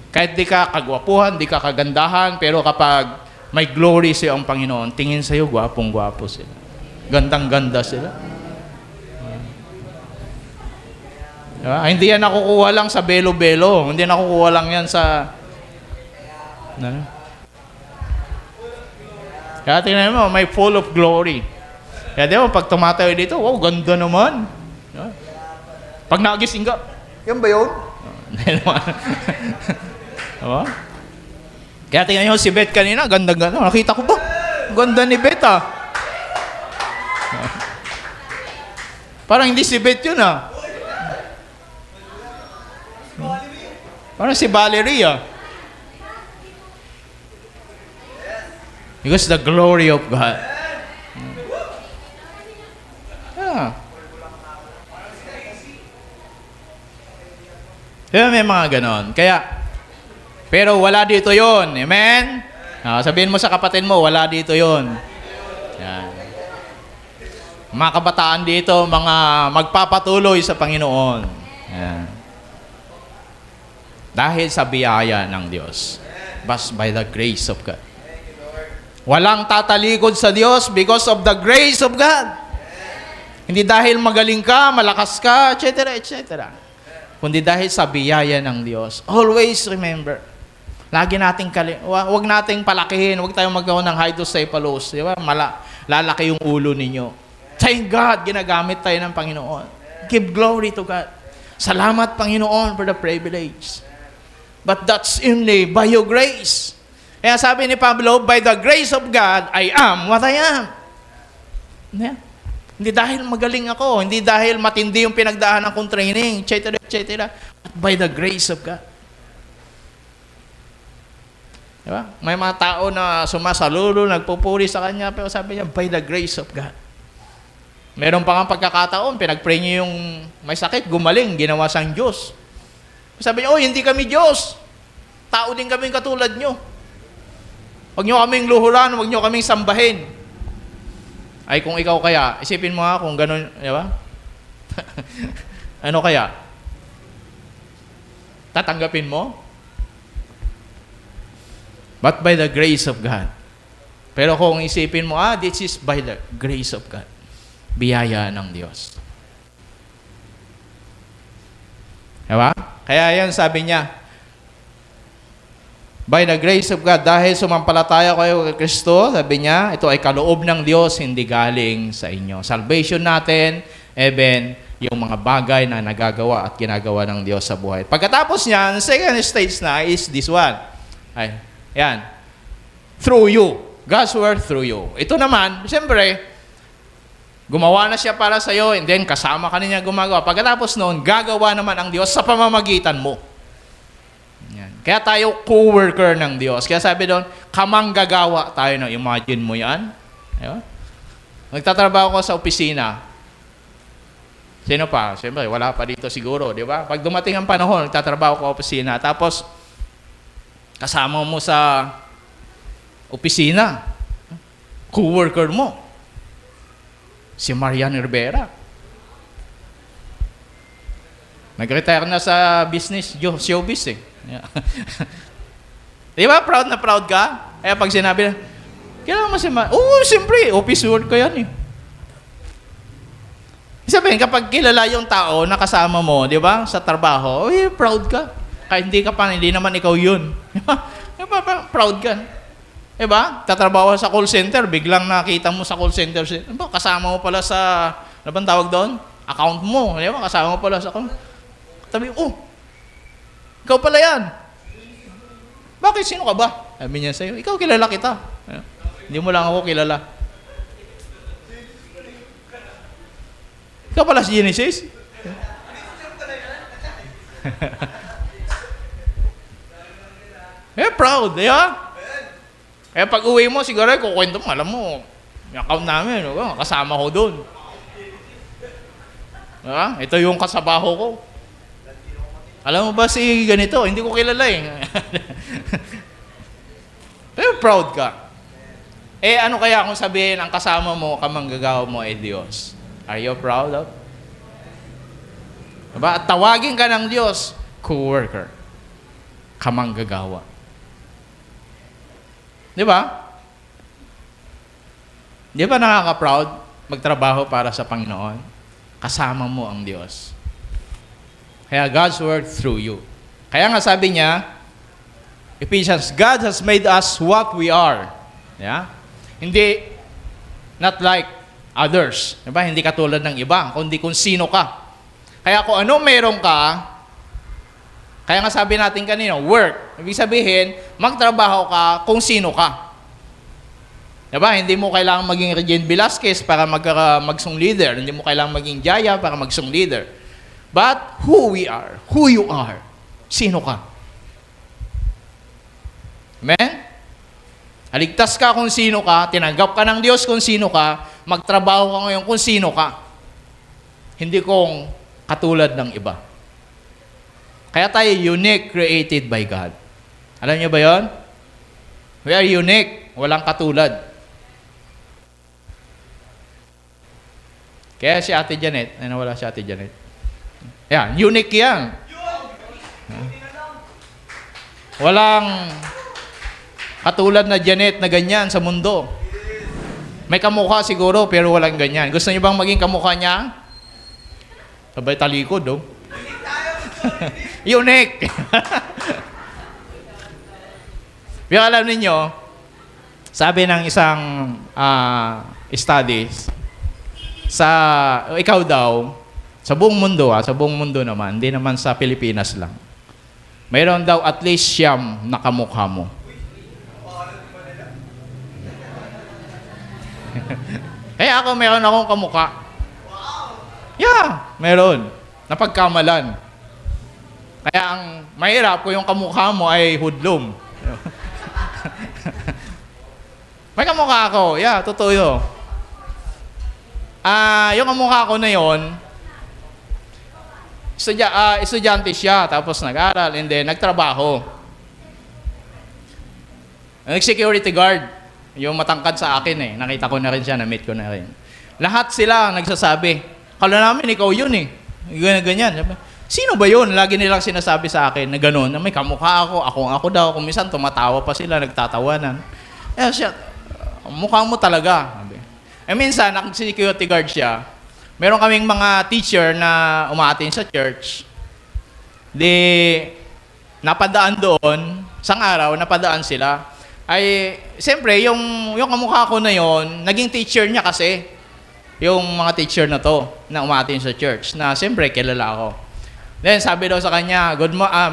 kahit di ka kagwapuhan, di ka kagandahan, pero kapag may glory sa ang Panginoon, tingin sa'yo, gwapong-gwapo sila. Gandang-ganda sila. Diba? Hindi yan nakukuha lang sa belo-belo. Hindi nakukuha lang yan sa... Kaya tingnan mo, may full of glory. Kaya di ba, pag tumatayo dito, wow, ganda naman. Diba? Pag nagising ka, yan ba yun? Diba? Kaya tingnan nyo si Beth kanina, ganda-ganda. Nakita ko ba? Ganda ni Beth ah. Parang hindi si Beth yun ah. Parang si Valerie ah. Because the glory of God. Yeah. Kaya may mga ganon. Kaya, pero wala dito yon. Amen? Sabihin mo sa kapatid mo, wala dito yon. Yan. Mga kabataan dito, mga magpapatuloy sa Panginoon. Yan. Dahil sa biyaya ng Diyos. But by the grace of God. Walang tatalikod sa Diyos because of the grace of God. Hindi dahil magaling ka, malakas ka, etc., etc. Kundi dahil sa biyaya ng Diyos. Always remember. Lagi nating wag nating palakihin, wag tayong magkaroon ng hydrocephalus, di ba? Lalaki yung ulo ninyo. Thank God, ginagamit tayo ng Panginoon. Give glory to God. Salamat, Panginoon, for the privilege. But that's only by your grace. Kaya sabi ni Pablo, by the grace of God, I am what I am. Yeah. Hindi dahil magaling ako, hindi dahil matindi yung pinagdaanan kong training, etc., etc. But by the grace of God. Diba? May mga tao na sumasalulo, nagpupuri sa kanya, pero sabi niya, by the grace of God. Meron pa nga pagkakataon, pinag-pray niyo yung may sakit, gumaling, ginawa siyang Diyos. Sabi niya, oh, hindi kami Diyos. Tao din kaming katulad niyo. Huwag niyo kaming luhuran, huwag niyo kaming sambahin. Ay, kung ikaw kaya, isipin mo nga kung gano'n, di ba? Ano kaya? Tatanggapin mo? But by the grace of God. Pero kung isipin mo, this is by the grace of God. Biyaya ng Diyos. Di ba? Kaya yan sabi niya, by the grace of God, dahil sumampalataya kayo kay Kristo, sabi niya, ito ay kaloob ng Diyos, hindi galing sa inyo. Salvation natin, even yung mga bagay na nagagawa at ginagawa ng Diyos sa buhay. Pagkatapos niyan, second stage na is this one. Ay, yan. Through you. God's word through you. Ito naman, siyempre, gumawa na siya para sa iyo, and then kasama ka niya gumagawa. Pagkatapos noon, gagawa naman ang Diyos sa pamamagitan mo. Yan. Kaya tayo co-worker ng Diyos. Kaya sabi doon, kamanggagawa tayo. No? Imagine mo yan. Ayun. Nagtatrabaho ko sa opisina. Sino pa? Siyempre, wala pa dito siguro. Di ba? Pag dumating ang panahon, nagtatrabaho ko sa opisina. Tapos, kasama mo sa opisina. Co-worker mo. Si Marian Rivera. Nag-retire na sa business, showbiz eh. Yeah. Di ba? Proud na proud ka? Kaya pag sinabi na, kailangan mo si Marian. Oo, siyempre, office work ko yan eh. Sabihin, kapag kilala yung tao na kasama mo, di ba, sa trabaho, proud ka. Kahit hindi naman ikaw yun. Di ba? Proud ka. Di ba? Tatrabaho sa call center, biglang nakita mo sa call center, di ba? Kasama mo pala sa, ano bang tawag doon? Account mo. Di ba? Kasama mo pala sa account. Sabi, ikaw pala yan. Bakit? Sino ka ba? Sabi niya sa'yo, ikaw kilala kita. Hindi mo lang ako kilala. Ikaw pala si Genesis? Proud, di ba? Kaya pag uwi mo, siguro kukwento mo, alam mo, yung account namin, kasama ko doon. Diba? Ito yung kasabaho ko. Alam mo ba si ganito? Hindi ko kilala eh. Pero proud ka. Ano kaya kung sabihin ang kasama mo, kamanggagawa mo ay Diyos? Are you proud of? Diba? At tawagin ka ng Diyos, co-worker, kamanggagawa. Di ba? Di ba nakaka-proud magtrabaho para sa Panginoon? Kasama mo ang Diyos. Kaya God's work through you. Kaya nga sabi niya, Ephesians, God has made us what we are. Yeah? Hindi, not like others. Diba? Hindi katulad ng iba, kundi kung sino ka. Kaya kung ano meron ka, kaya nga sabi natin kanina, work. Ibig sabihin, magtrabaho ka kung sino ka. Diba? Hindi mo kailangan maging Regine Velasquez para magsong leader. Hindi mo kailangan maging Jaya para magsong leader. But who we are, who you are, sino ka? Amen? Aligtas ka kung sino ka, tinanggap ka ng Diyos kung sino ka, magtrabaho ka ngayon kung sino ka. Hindi kung katulad ng iba. Kaya tayo unique, created by God. Alam niyo ba yon? We are unique, walang katulad. Kaya si Ate Janet, ay nawala si Ate Janet. Yan, unique yan. Walang katulad na Janet na ganyan sa mundo. May kamukha siguro, pero walang ganyan. Gusto niyo bang maging kamukha niya? Sabay talikod, oh. Unique. Pero alam ninyo, sabi ng isang studies, ikaw daw, sa buong mundo, sa buong mundo naman, hindi naman sa Pilipinas lang, mayroon daw at least 9 na kamukha mo. Kaya ako, meron akong kamukha. Yeah, meron. Napagkamalan. Kaya ang mahirap kung yung kamukha mo ay hoodlum. May kamukha ako. Yeah, totoo yun. Yung kamukha ko na yon, estudyante siya, tapos nag-aral, and then nagtrabaho. Nag-security guard. Yung matangkad sa akin eh. Nakita ko na rin siya, na-meet ko na rin. Lahat sila nagsasabi, kala namin ikaw yun eh. Ganyan. Sino ba yun? Lagi nilang sinasabi sa akin na gano'n, na may kamukha ako daw. Kung minsan tumatawa pa sila, nagtatawanan. Siya, mukha mo talaga. Minsan, nag-security guard siya. Meron kaming mga teacher na umaatin sa church. Napadaan doon, isang araw, napadaan sila. Ay, siyempre, yung kamukha ko na yon, naging teacher niya kasi. Yung mga teacher na to, na umaatin sa church, na siyempre, kilala ako. Then, sabi daw sa kanya,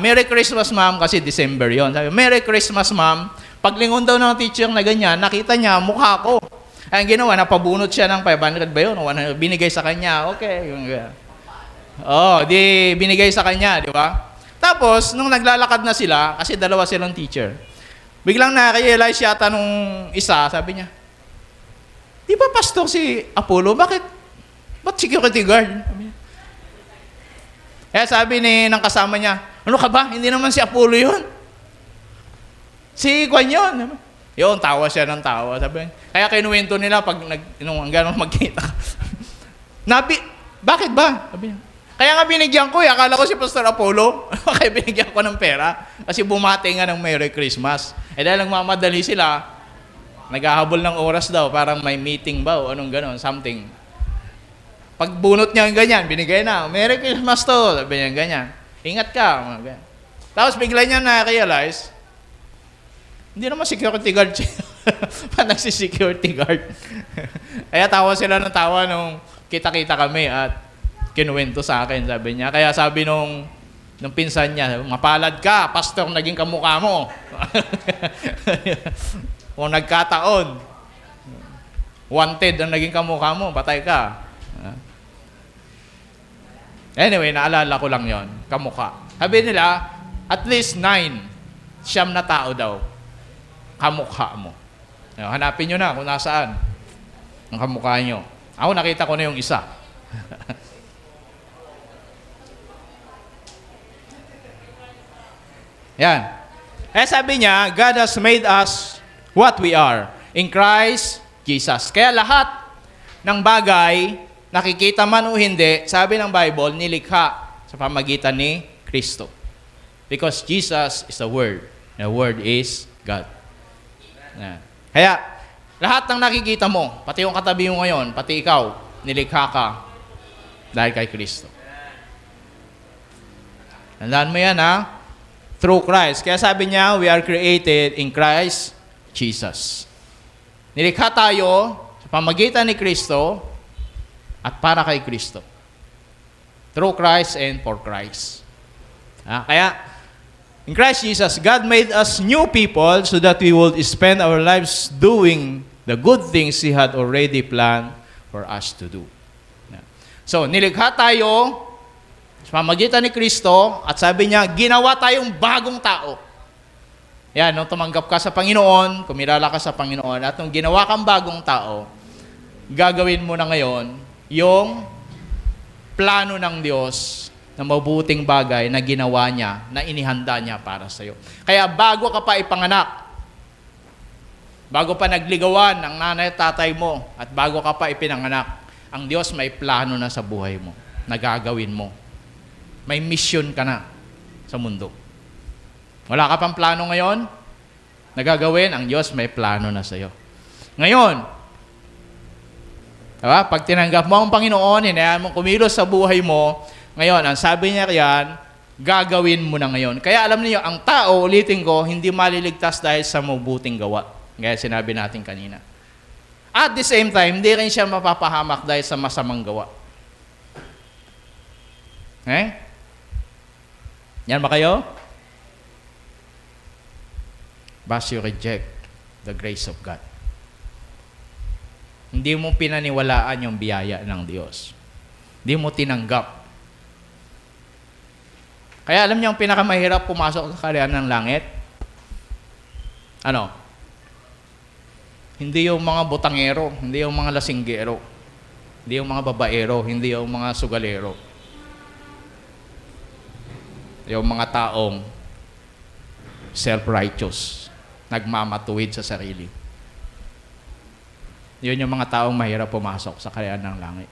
Merry Christmas, ma'am, kasi December yon. Sabi, Merry Christmas, ma'am. Paglingon daw ng teacher na ganyan, nakita niya, mukha ko. Ang ginawa, napabunot siya ng 500 ba yun? Binigay sa kanya, okay. Binigay sa kanya, di ba? Tapos, nung naglalakad na sila, kasi dalawa silang teacher, biglang na-realize yata nung isa, sabi niya, di ba pastor si Apollo? Ba't security guard? Kaya sabi ng kasama niya, ano ka ba? Hindi naman si Apollo yun. Si Kwan yun. Yun, tawa siya ng tawa. Sabi, kaya kinuwento nila pag gano'n magkita. Bakit ba? Sabi niya, kaya nga binigyan ko, akala ko si Pastor Apollo. Kaya binigyan ko ng pera. Kasi bumati nga ng Merry Christmas. Dahil nagmamadali sila, naghahabol ng oras daw, parang may meeting ba o anong gano'n, something. Pag bunot niya ganyan, binigay na, Merry Christmas to. Sabi niya ganyan. Ingat ka. Tapos bigla niya na-realize, hindi naman security guard siya. Nagsi-security guard. Kaya tawa sila ng tawa nung kita-kita kami at kinuwento sa akin, sabi niya. Kaya sabi nung pinsan niya, mapalad ka, pastor naging kamukha mo. Kung nagkataon, wanted ang naging kamukha mo, patay ka. Anyway, naalala ko lang yon, kamukha. Sabi nila, at least 9 na tao daw, kamukha mo. Hanapin nyo na kung nasaan ang kamukha nyo. Ako nakita ko na yung isa. Yan. Sabi niya, God has made us what we are in Christ Jesus. Kaya lahat ng bagay, nakikita man o hindi, sabi ng Bible, nilikha sa pamagitan ni Kristo. Because Jesus is the Word. The Word is God. Yan. Kaya, lahat ng nakikita mo, pati yung katabi mo ngayon, pati ikaw, nilikha ka dahil kay Kristo. Tandaan mo yan, ha? Through Christ. Kaya sabi niya, we are created in Christ Jesus. Nilikha tayo sa pamagitan ni Kristo at para kay Kristo. Through Christ and for Christ. Kaya, in Christ Jesus, God made us new people so that we would spend our lives doing the good things He had already planned for us to do. So, nilikha tayo sa pamagitan ni Kristo at sabi niya, ginawa tayong bagong tao. Yan, nung tumanggap ka sa Panginoon, kumilala ka sa Panginoon, at nung ginawa kang bagong tao, gagawin mo na ngayon yung plano ng Diyos na mabuting bagay na ginawa niya, na inihanda niya para sa iyo. Kaya bago ka pa ipanganak, bago pa nagligawan ang nanay at tatay mo, at bago ka pa ipinanganak, ang Diyos may plano na sa buhay mo, na gagawin mo. May mission ka na sa mundo. Wala ka pang plano ngayon, na gagawin, ang Diyos may plano na sa iyo. Ngayon, diba? Pag tinanggap mo ang Panginoon, hinayaan mo kumilos sa buhay mo, ngayon, ang sabi niya yan, gagawin mo na ngayon. Kaya alam niyo, ang tao, ulitin ko, hindi maliligtas dahil sa mabuting gawa. Gaya sinabi natin kanina. At the same time, hindi rin siya mapapahamak dahil sa masamang gawa. Yan ba kayo? But you reject the grace of God. Hindi mo pinaniwalaan yung biyaya ng Diyos. Hindi mo tinanggap. Kaya alam niyo ang pinakamahirap pumasok sa kaharian ng langit? Ano? Hindi yung mga butangero, hindi yung mga lasinggero, hindi yung mga babaero, hindi yung mga sugalero. Yung mga taong self-righteous, nagmamatuwid sa sarili. Yun yung mga taong mahirap pumasok sa kaharian ng langit.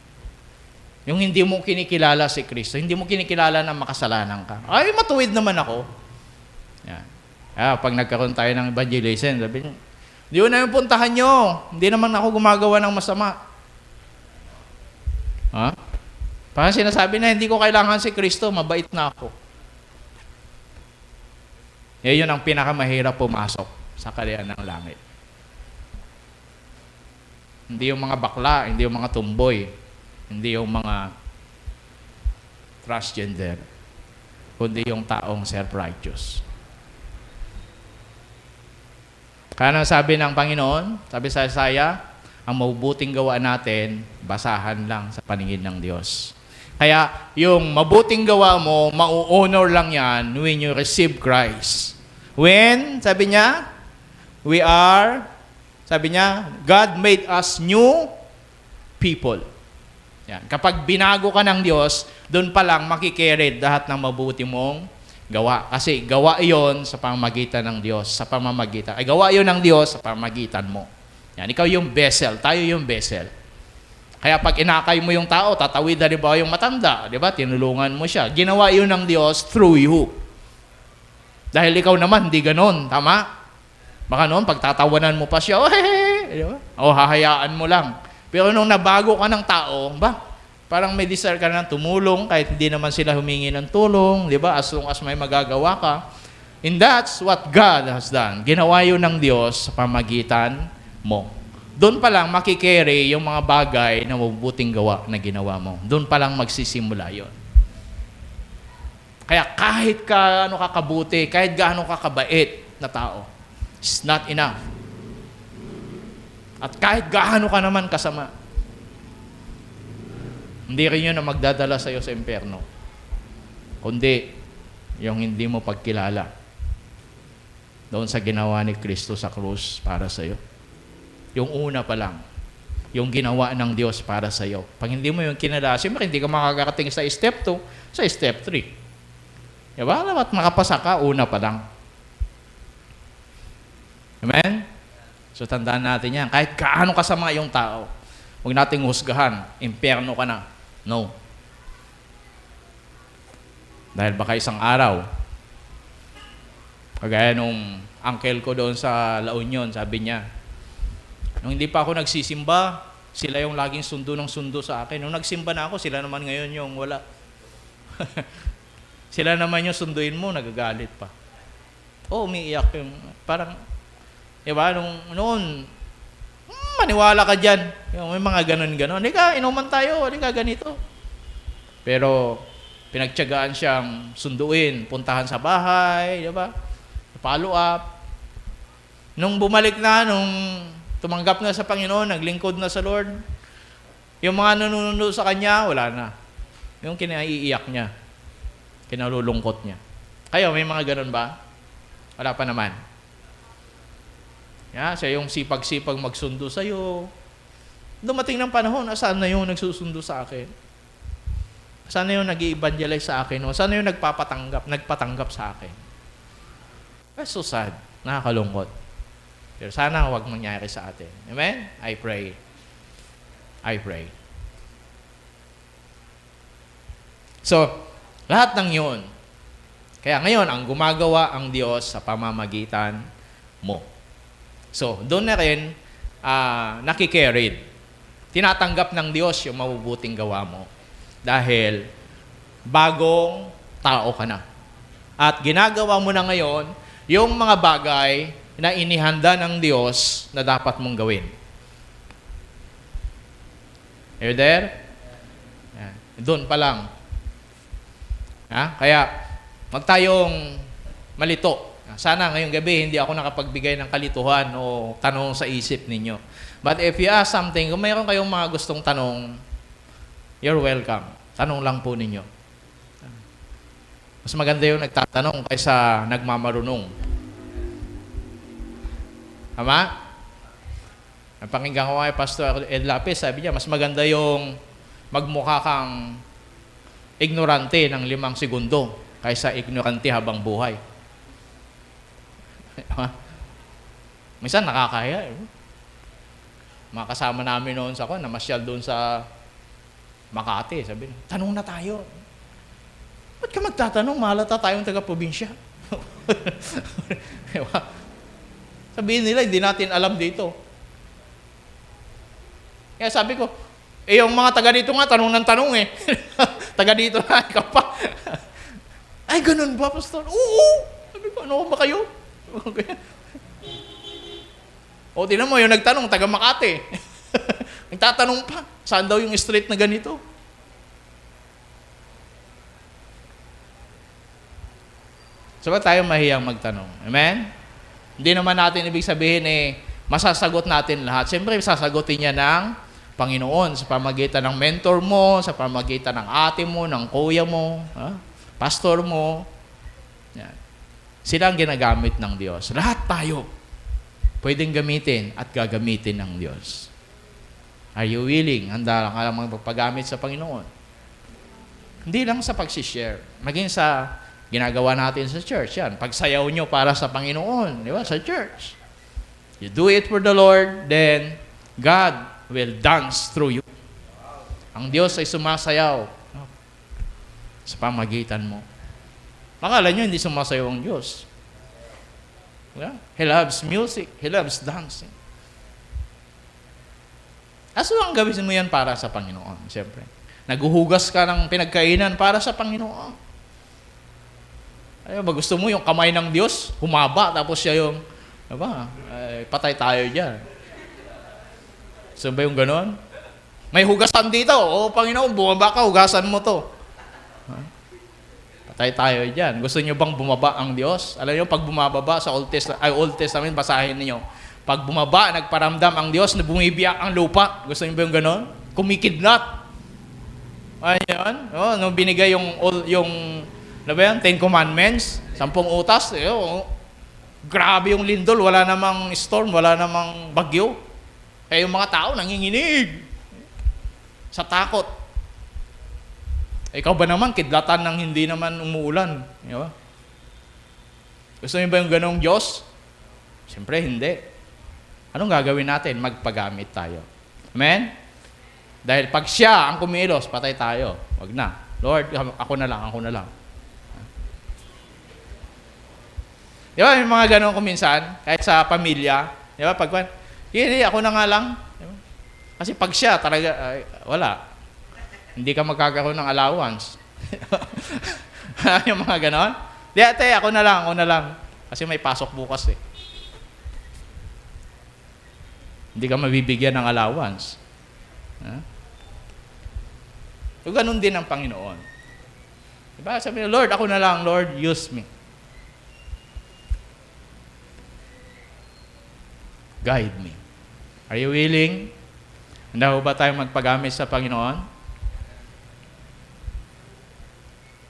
Yung hindi mo kinikilala si Kristo, hindi mo kinikilala na makasalanan ka. Ay, matuwid naman ako. Yan. Pag nagkaroon tayo ng evangelism, sabi niyo, di yun na yung puntahan nyo. Hindi naman ako gumagawa ng masama. Parang sinasabi na, hindi ko kailangan si Kristo, mabait na ako. Yun ang pinakamahirap pumasok sa kaharian ng langit. Hindi yung mga bakla, hindi yung mga tumboy, hindi yung mga transgender, kundi yung taong self-righteous. Kaya nang sabi ng Panginoon, sabi sa Isaiah, ang mabubuting gawa natin, basahan lang sa paningin ng Diyos. Kaya yung mabuting gawa mo, mau-honor lang yan when you receive Christ. When, sabi niya, God made us new people. Yan. Kapag binago ka ng Diyos, doon pa lang makikerry lahat ng mabuti mong gawa. Kasi gawa iyon sa pamamagitan ng Diyos, gawa iyon ng Diyos sa pamamagitan mo. Yan, ikaw yung vessel, tayo yung vessel. Kaya pag inakay mo yung tao, tatawid na rin ba yung matanda? Di ba? Tinulungan mo siya. Ginawa iyon ng Diyos through you. Dahil ikaw naman, hindi ganon. Tama? Baka noon, pagtatawanan mo pa siya, o hahayaan mo lang. Pero nung nabago ka ng tao, parang may desire ka na tumulong kahit hindi naman sila humingi ng tulong, di ba? As long as may magagawa ka. And that's what God has done. Ginawa yun ng Diyos sa pamagitan mo. Doon pa lang makikerry yung mga bagay na mabubuting gawa na ginawa mo. Doon pa lang magsisimula yun. Kaya kahit gaano ka kabuti, kahit gaano ka kabait na tao, it's not enough. At kahit gaano ka naman kasama, hindi rin yun na magdadala sa iyo sa impyerno. Kundi, yung hindi mo pagkilala doon sa ginawa ni Kristo sa krus para sa iyo. Yung una pa lang, yung ginawa ng Diyos para sa iyo. Pag hindi mo yung kinala, siyempre hindi ka makakarating sa step 2, sa step 3. Diba? Dapat makapasa ka, una pa lang. Amen? So tandaan natin yan. Kahit gaano kasama yung tao, huwag nating husgahan. Impyerno ka na. No. Dahil baka isang araw, kagaya nung uncle ko doon sa La Union, sabi niya, nung hindi pa ako nagsisimba, sila yung laging sundo ng sundo sa akin. Nung nagsimba na ako, sila naman ngayon yung wala. Sila naman yung sunduin mo, nagagalit pa. Umiiyak yung, parang, diba, noon, maniwala ka dyan. Yung may mga ganon-ganon. Halika, inuman tayo, halika ganito. Pero, pinagtiyagaan siyang sunduin, puntahan sa bahay, diba? Follow up. Nung bumalik na, nung tumanggap na sa Panginoon, naglingkod na sa Lord, yung mga nanonood sa kanya, wala na. Yung kinaiiyak niya, kinalulungkot niya. Kayo, may mga ganon ba? Wala pa naman. Siya yung sipag-sipag magsundo sa'yo. Dumating ng panahon, saan na yung nagsusundo sa akin? Saan na yung nag-i-evangelize sa akin? O saan na yung nagpatanggap sa akin? That's so sad. Nakakalungkot. Pero sana huwag mangyari sa atin. Amen? I pray. So, lahat ng yun. Kaya ngayon, ang gumagawa ang Diyos sa pamamagitan mo. So, doon na rin nakikerried. Tinatanggap ng Diyos yung mabubuting gawa mo. Dahil bagong tao ka na. At ginagawa mo na ngayon yung mga bagay na inihanda ng Diyos na dapat mong gawin. Are you there? Doon pa lang. Kaya, wag tayong malito. Sana ngayong gabi hindi ako nakapagbigay ng kalituhan o tanong sa isip ninyo. But if you ask something, kung mayroon kayong mga gustong tanong, you're welcome. Tanong lang po ninyo. Mas maganda yung nagtatanong kaysa nagmamarunong. Tama? Napakinggan ko kay Pastor Ed Lapis, sabi niya, mas maganda yung magmukha kang ignorante ng 5 segundo kaysa ignorante habang buhay. Minsan nakakaya. Mga kasama namin noon sa namasyal doon sa Makati. Sabi niya, tanong na tayo. Ba't ka magtatanong? Mahalata tayong taga-probinsya. Sabihin nila, hindi natin alam dito. Kaya sabi ko, yung mga taga dito nga, tanong ng tanong eh. Taga dito na, ikaw pa. Ay, ganun ba, Pastor? Oo! Sabi ko, ano ba kayo? O, tinan mo, yung nagtanong, taga Makati. Nagtatanong pa, saan daw yung street na ganito? So, ba tayo mahiyang magtanong? Amen? Hindi naman natin ibig sabihin masasagot natin lahat. Siyempre, sasagutin niya ng Panginoon sa pamagitan ng mentor mo, sa pamagitan ng ate mo, ng kuya mo, pastor mo. Yan. Sila ang ginagamit ng Diyos. Lahat tayo pwedeng gamitin at gagamitin ng Diyos. Are you willing? Handa ka lang magpagamit sa Panginoon. Hindi lang sa pag-share. Maging sa ginagawa natin sa church. Yan. Pagsayaw nyo para sa Panginoon. Di ba? Sa church. You do it for the Lord, then God will dance through you. Ang Diyos ay sumasayaw sa pamagitan mo. Akala nyo hindi sumasayaw ang Diyos. Yeah? He loves music. He loves dancing. Aso ang gawin mo yan para sa Panginoon, siyempre. Naguhugas ka ng pinagkainan para sa Panginoon. Ay, gusto mo yung kamay ng Diyos, humaba, tapos siya yung, diba, patay tayo dyan. So ba yung ganon? May hugasan dito. O Panginoon, bumaba ka, hugasan mo to. Patay tayo dyan. Gusto niyo bang bumaba ang Diyos? Alam niyo, pag bumababa sa Old Testament, basahin niyo. Pag bumaba, nagparamdam ang Diyos na bumibiyak ang lupa. Gusto niyo ba yung ganon? Kumikidnat. Ayun. Nung binigay yung ano ba yan? 10 Commandments, 10 utas. Grabe yung lindol, wala namang storm, wala namang bagyo. Kaya yung mga tao nanginginig sa takot. Ikaw ba naman, kidlatan ng hindi naman umuulan? Diba? Gusto niyo ba yung ganong Diyos? Siyempre, hindi. Anong gagawin natin? Magpagamit tayo. Amen? Dahil pag siya ang kumilos, patay tayo. Wag na. Lord, ako na lang. Di ba, may mga ganun kuminsan, kahit sa pamilya. Di ba, pag, hindi, ako na nga lang. Di ba? Kasi pag siya, talaga, wala. Hindi ka magkakaroon ng allowance. Yung mga ganon. Di, ate, ako na lang. Kasi may pasok bukas eh. Hindi ka mabibigyan ng allowance. So, ganun din ang Panginoon. Diba? Sabi niya, Lord, ako na lang. Lord, use me. Guide me. Are you willing? Handa ba tayong magpagamit sa Panginoon?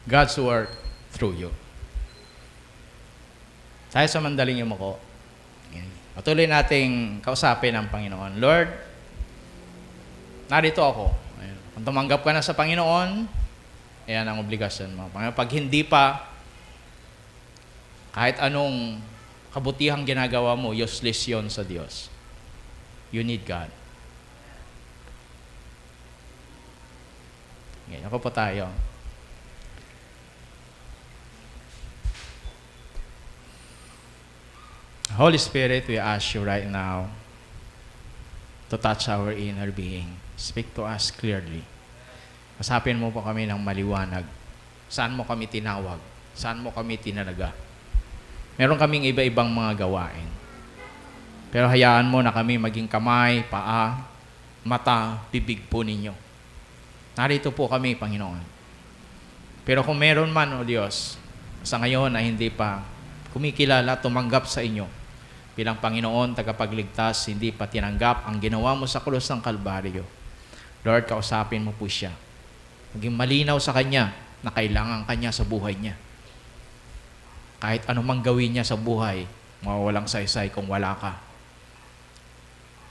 God's work through you. Tayo sa mandaling yumuko. Patuloy nating kausapin ang Panginoon. Lord, narito ako. Ayan. Kung tumanggap ka na sa Panginoon, ayan ang obligasyon mo. Pag hindi pa, kahit anong kabutihang ginagawa mo, useless yun sa Diyos. You need God. Ngayon, ako po tayo. Holy Spirit, we ask you right now to touch our inner being. Speak to us clearly. Kasapin mo po kami ng maliwanag. Saan mo kami tinawag? Saan mo kami tinalaga? Meron kaming iba-ibang mga gawain. Pero hayaan mo na kami maging kamay, paa, mata, bibig po ninyo. Narito po kami, Panginoon. Pero kung meron man, O Diyos, sa ngayon na hindi pa kumikilala, tumanggap sa inyo bilang Panginoon, tagapagligtas, hindi pa tinanggap ang ginawa mo sa krus ng Kalbaryo. Lord, kausapin mo po siya. Maging malinaw sa kanya na kailangan kanya sa buhay niya. Kahit anumang gawin niya sa buhay, mawawalang saysay kung wala ka.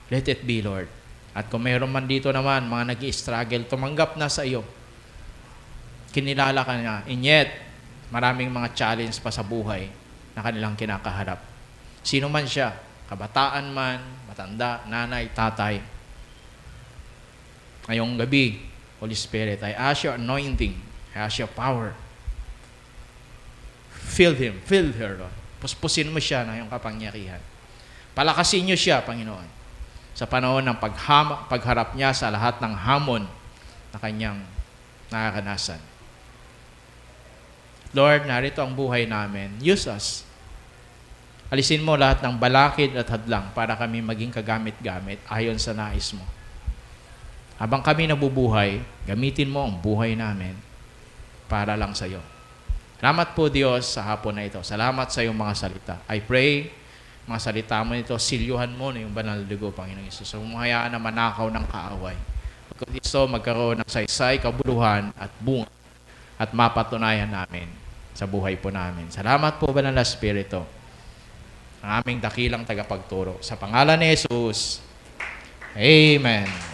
Let it be, Lord. At kung mayroon man dito naman, mga nag-i-struggle, tumanggap na sa iyo. Kinilala ka na. And yet, maraming mga challenge pa sa buhay na kanilang kinakaharap. Sino man siya, kabataan man, matanda, nanay, tatay. Ngayong gabi, Holy Spirit, I ask your anointing, I ask your power. Fill him, fill her, Lord. Puspusin mo siya na yung kapangyarihan. Palakasin niyo siya, Panginoon, sa panahon ng pagharap niya sa lahat ng hamon na kanyang nakakanasan. Lord, narito ang buhay namin. Use us. Alisin mo lahat ng balakid at hadlang para kami maging kagamit-gamit ayon sa nais mo. Habang kami nabubuhay, gamitin mo ang buhay namin para lang sa iyo. Salamat po, Diyos, sa hapon na ito. Salamat sa iyong mga salita. I pray, mga salita mo ito, silyuhan mo na yung banal na dugo, Panginoong Isus. So, humahayaan na manakaw ng kaaway. Pagkat ito, magkaroon ng saysay, kabuluhan at bunga at mapatunayan namin sa buhay po namin. Salamat po, Banal na Espiritu, ang aming dakilang tagapagturo. Sa pangalan ni Jesus, Amen.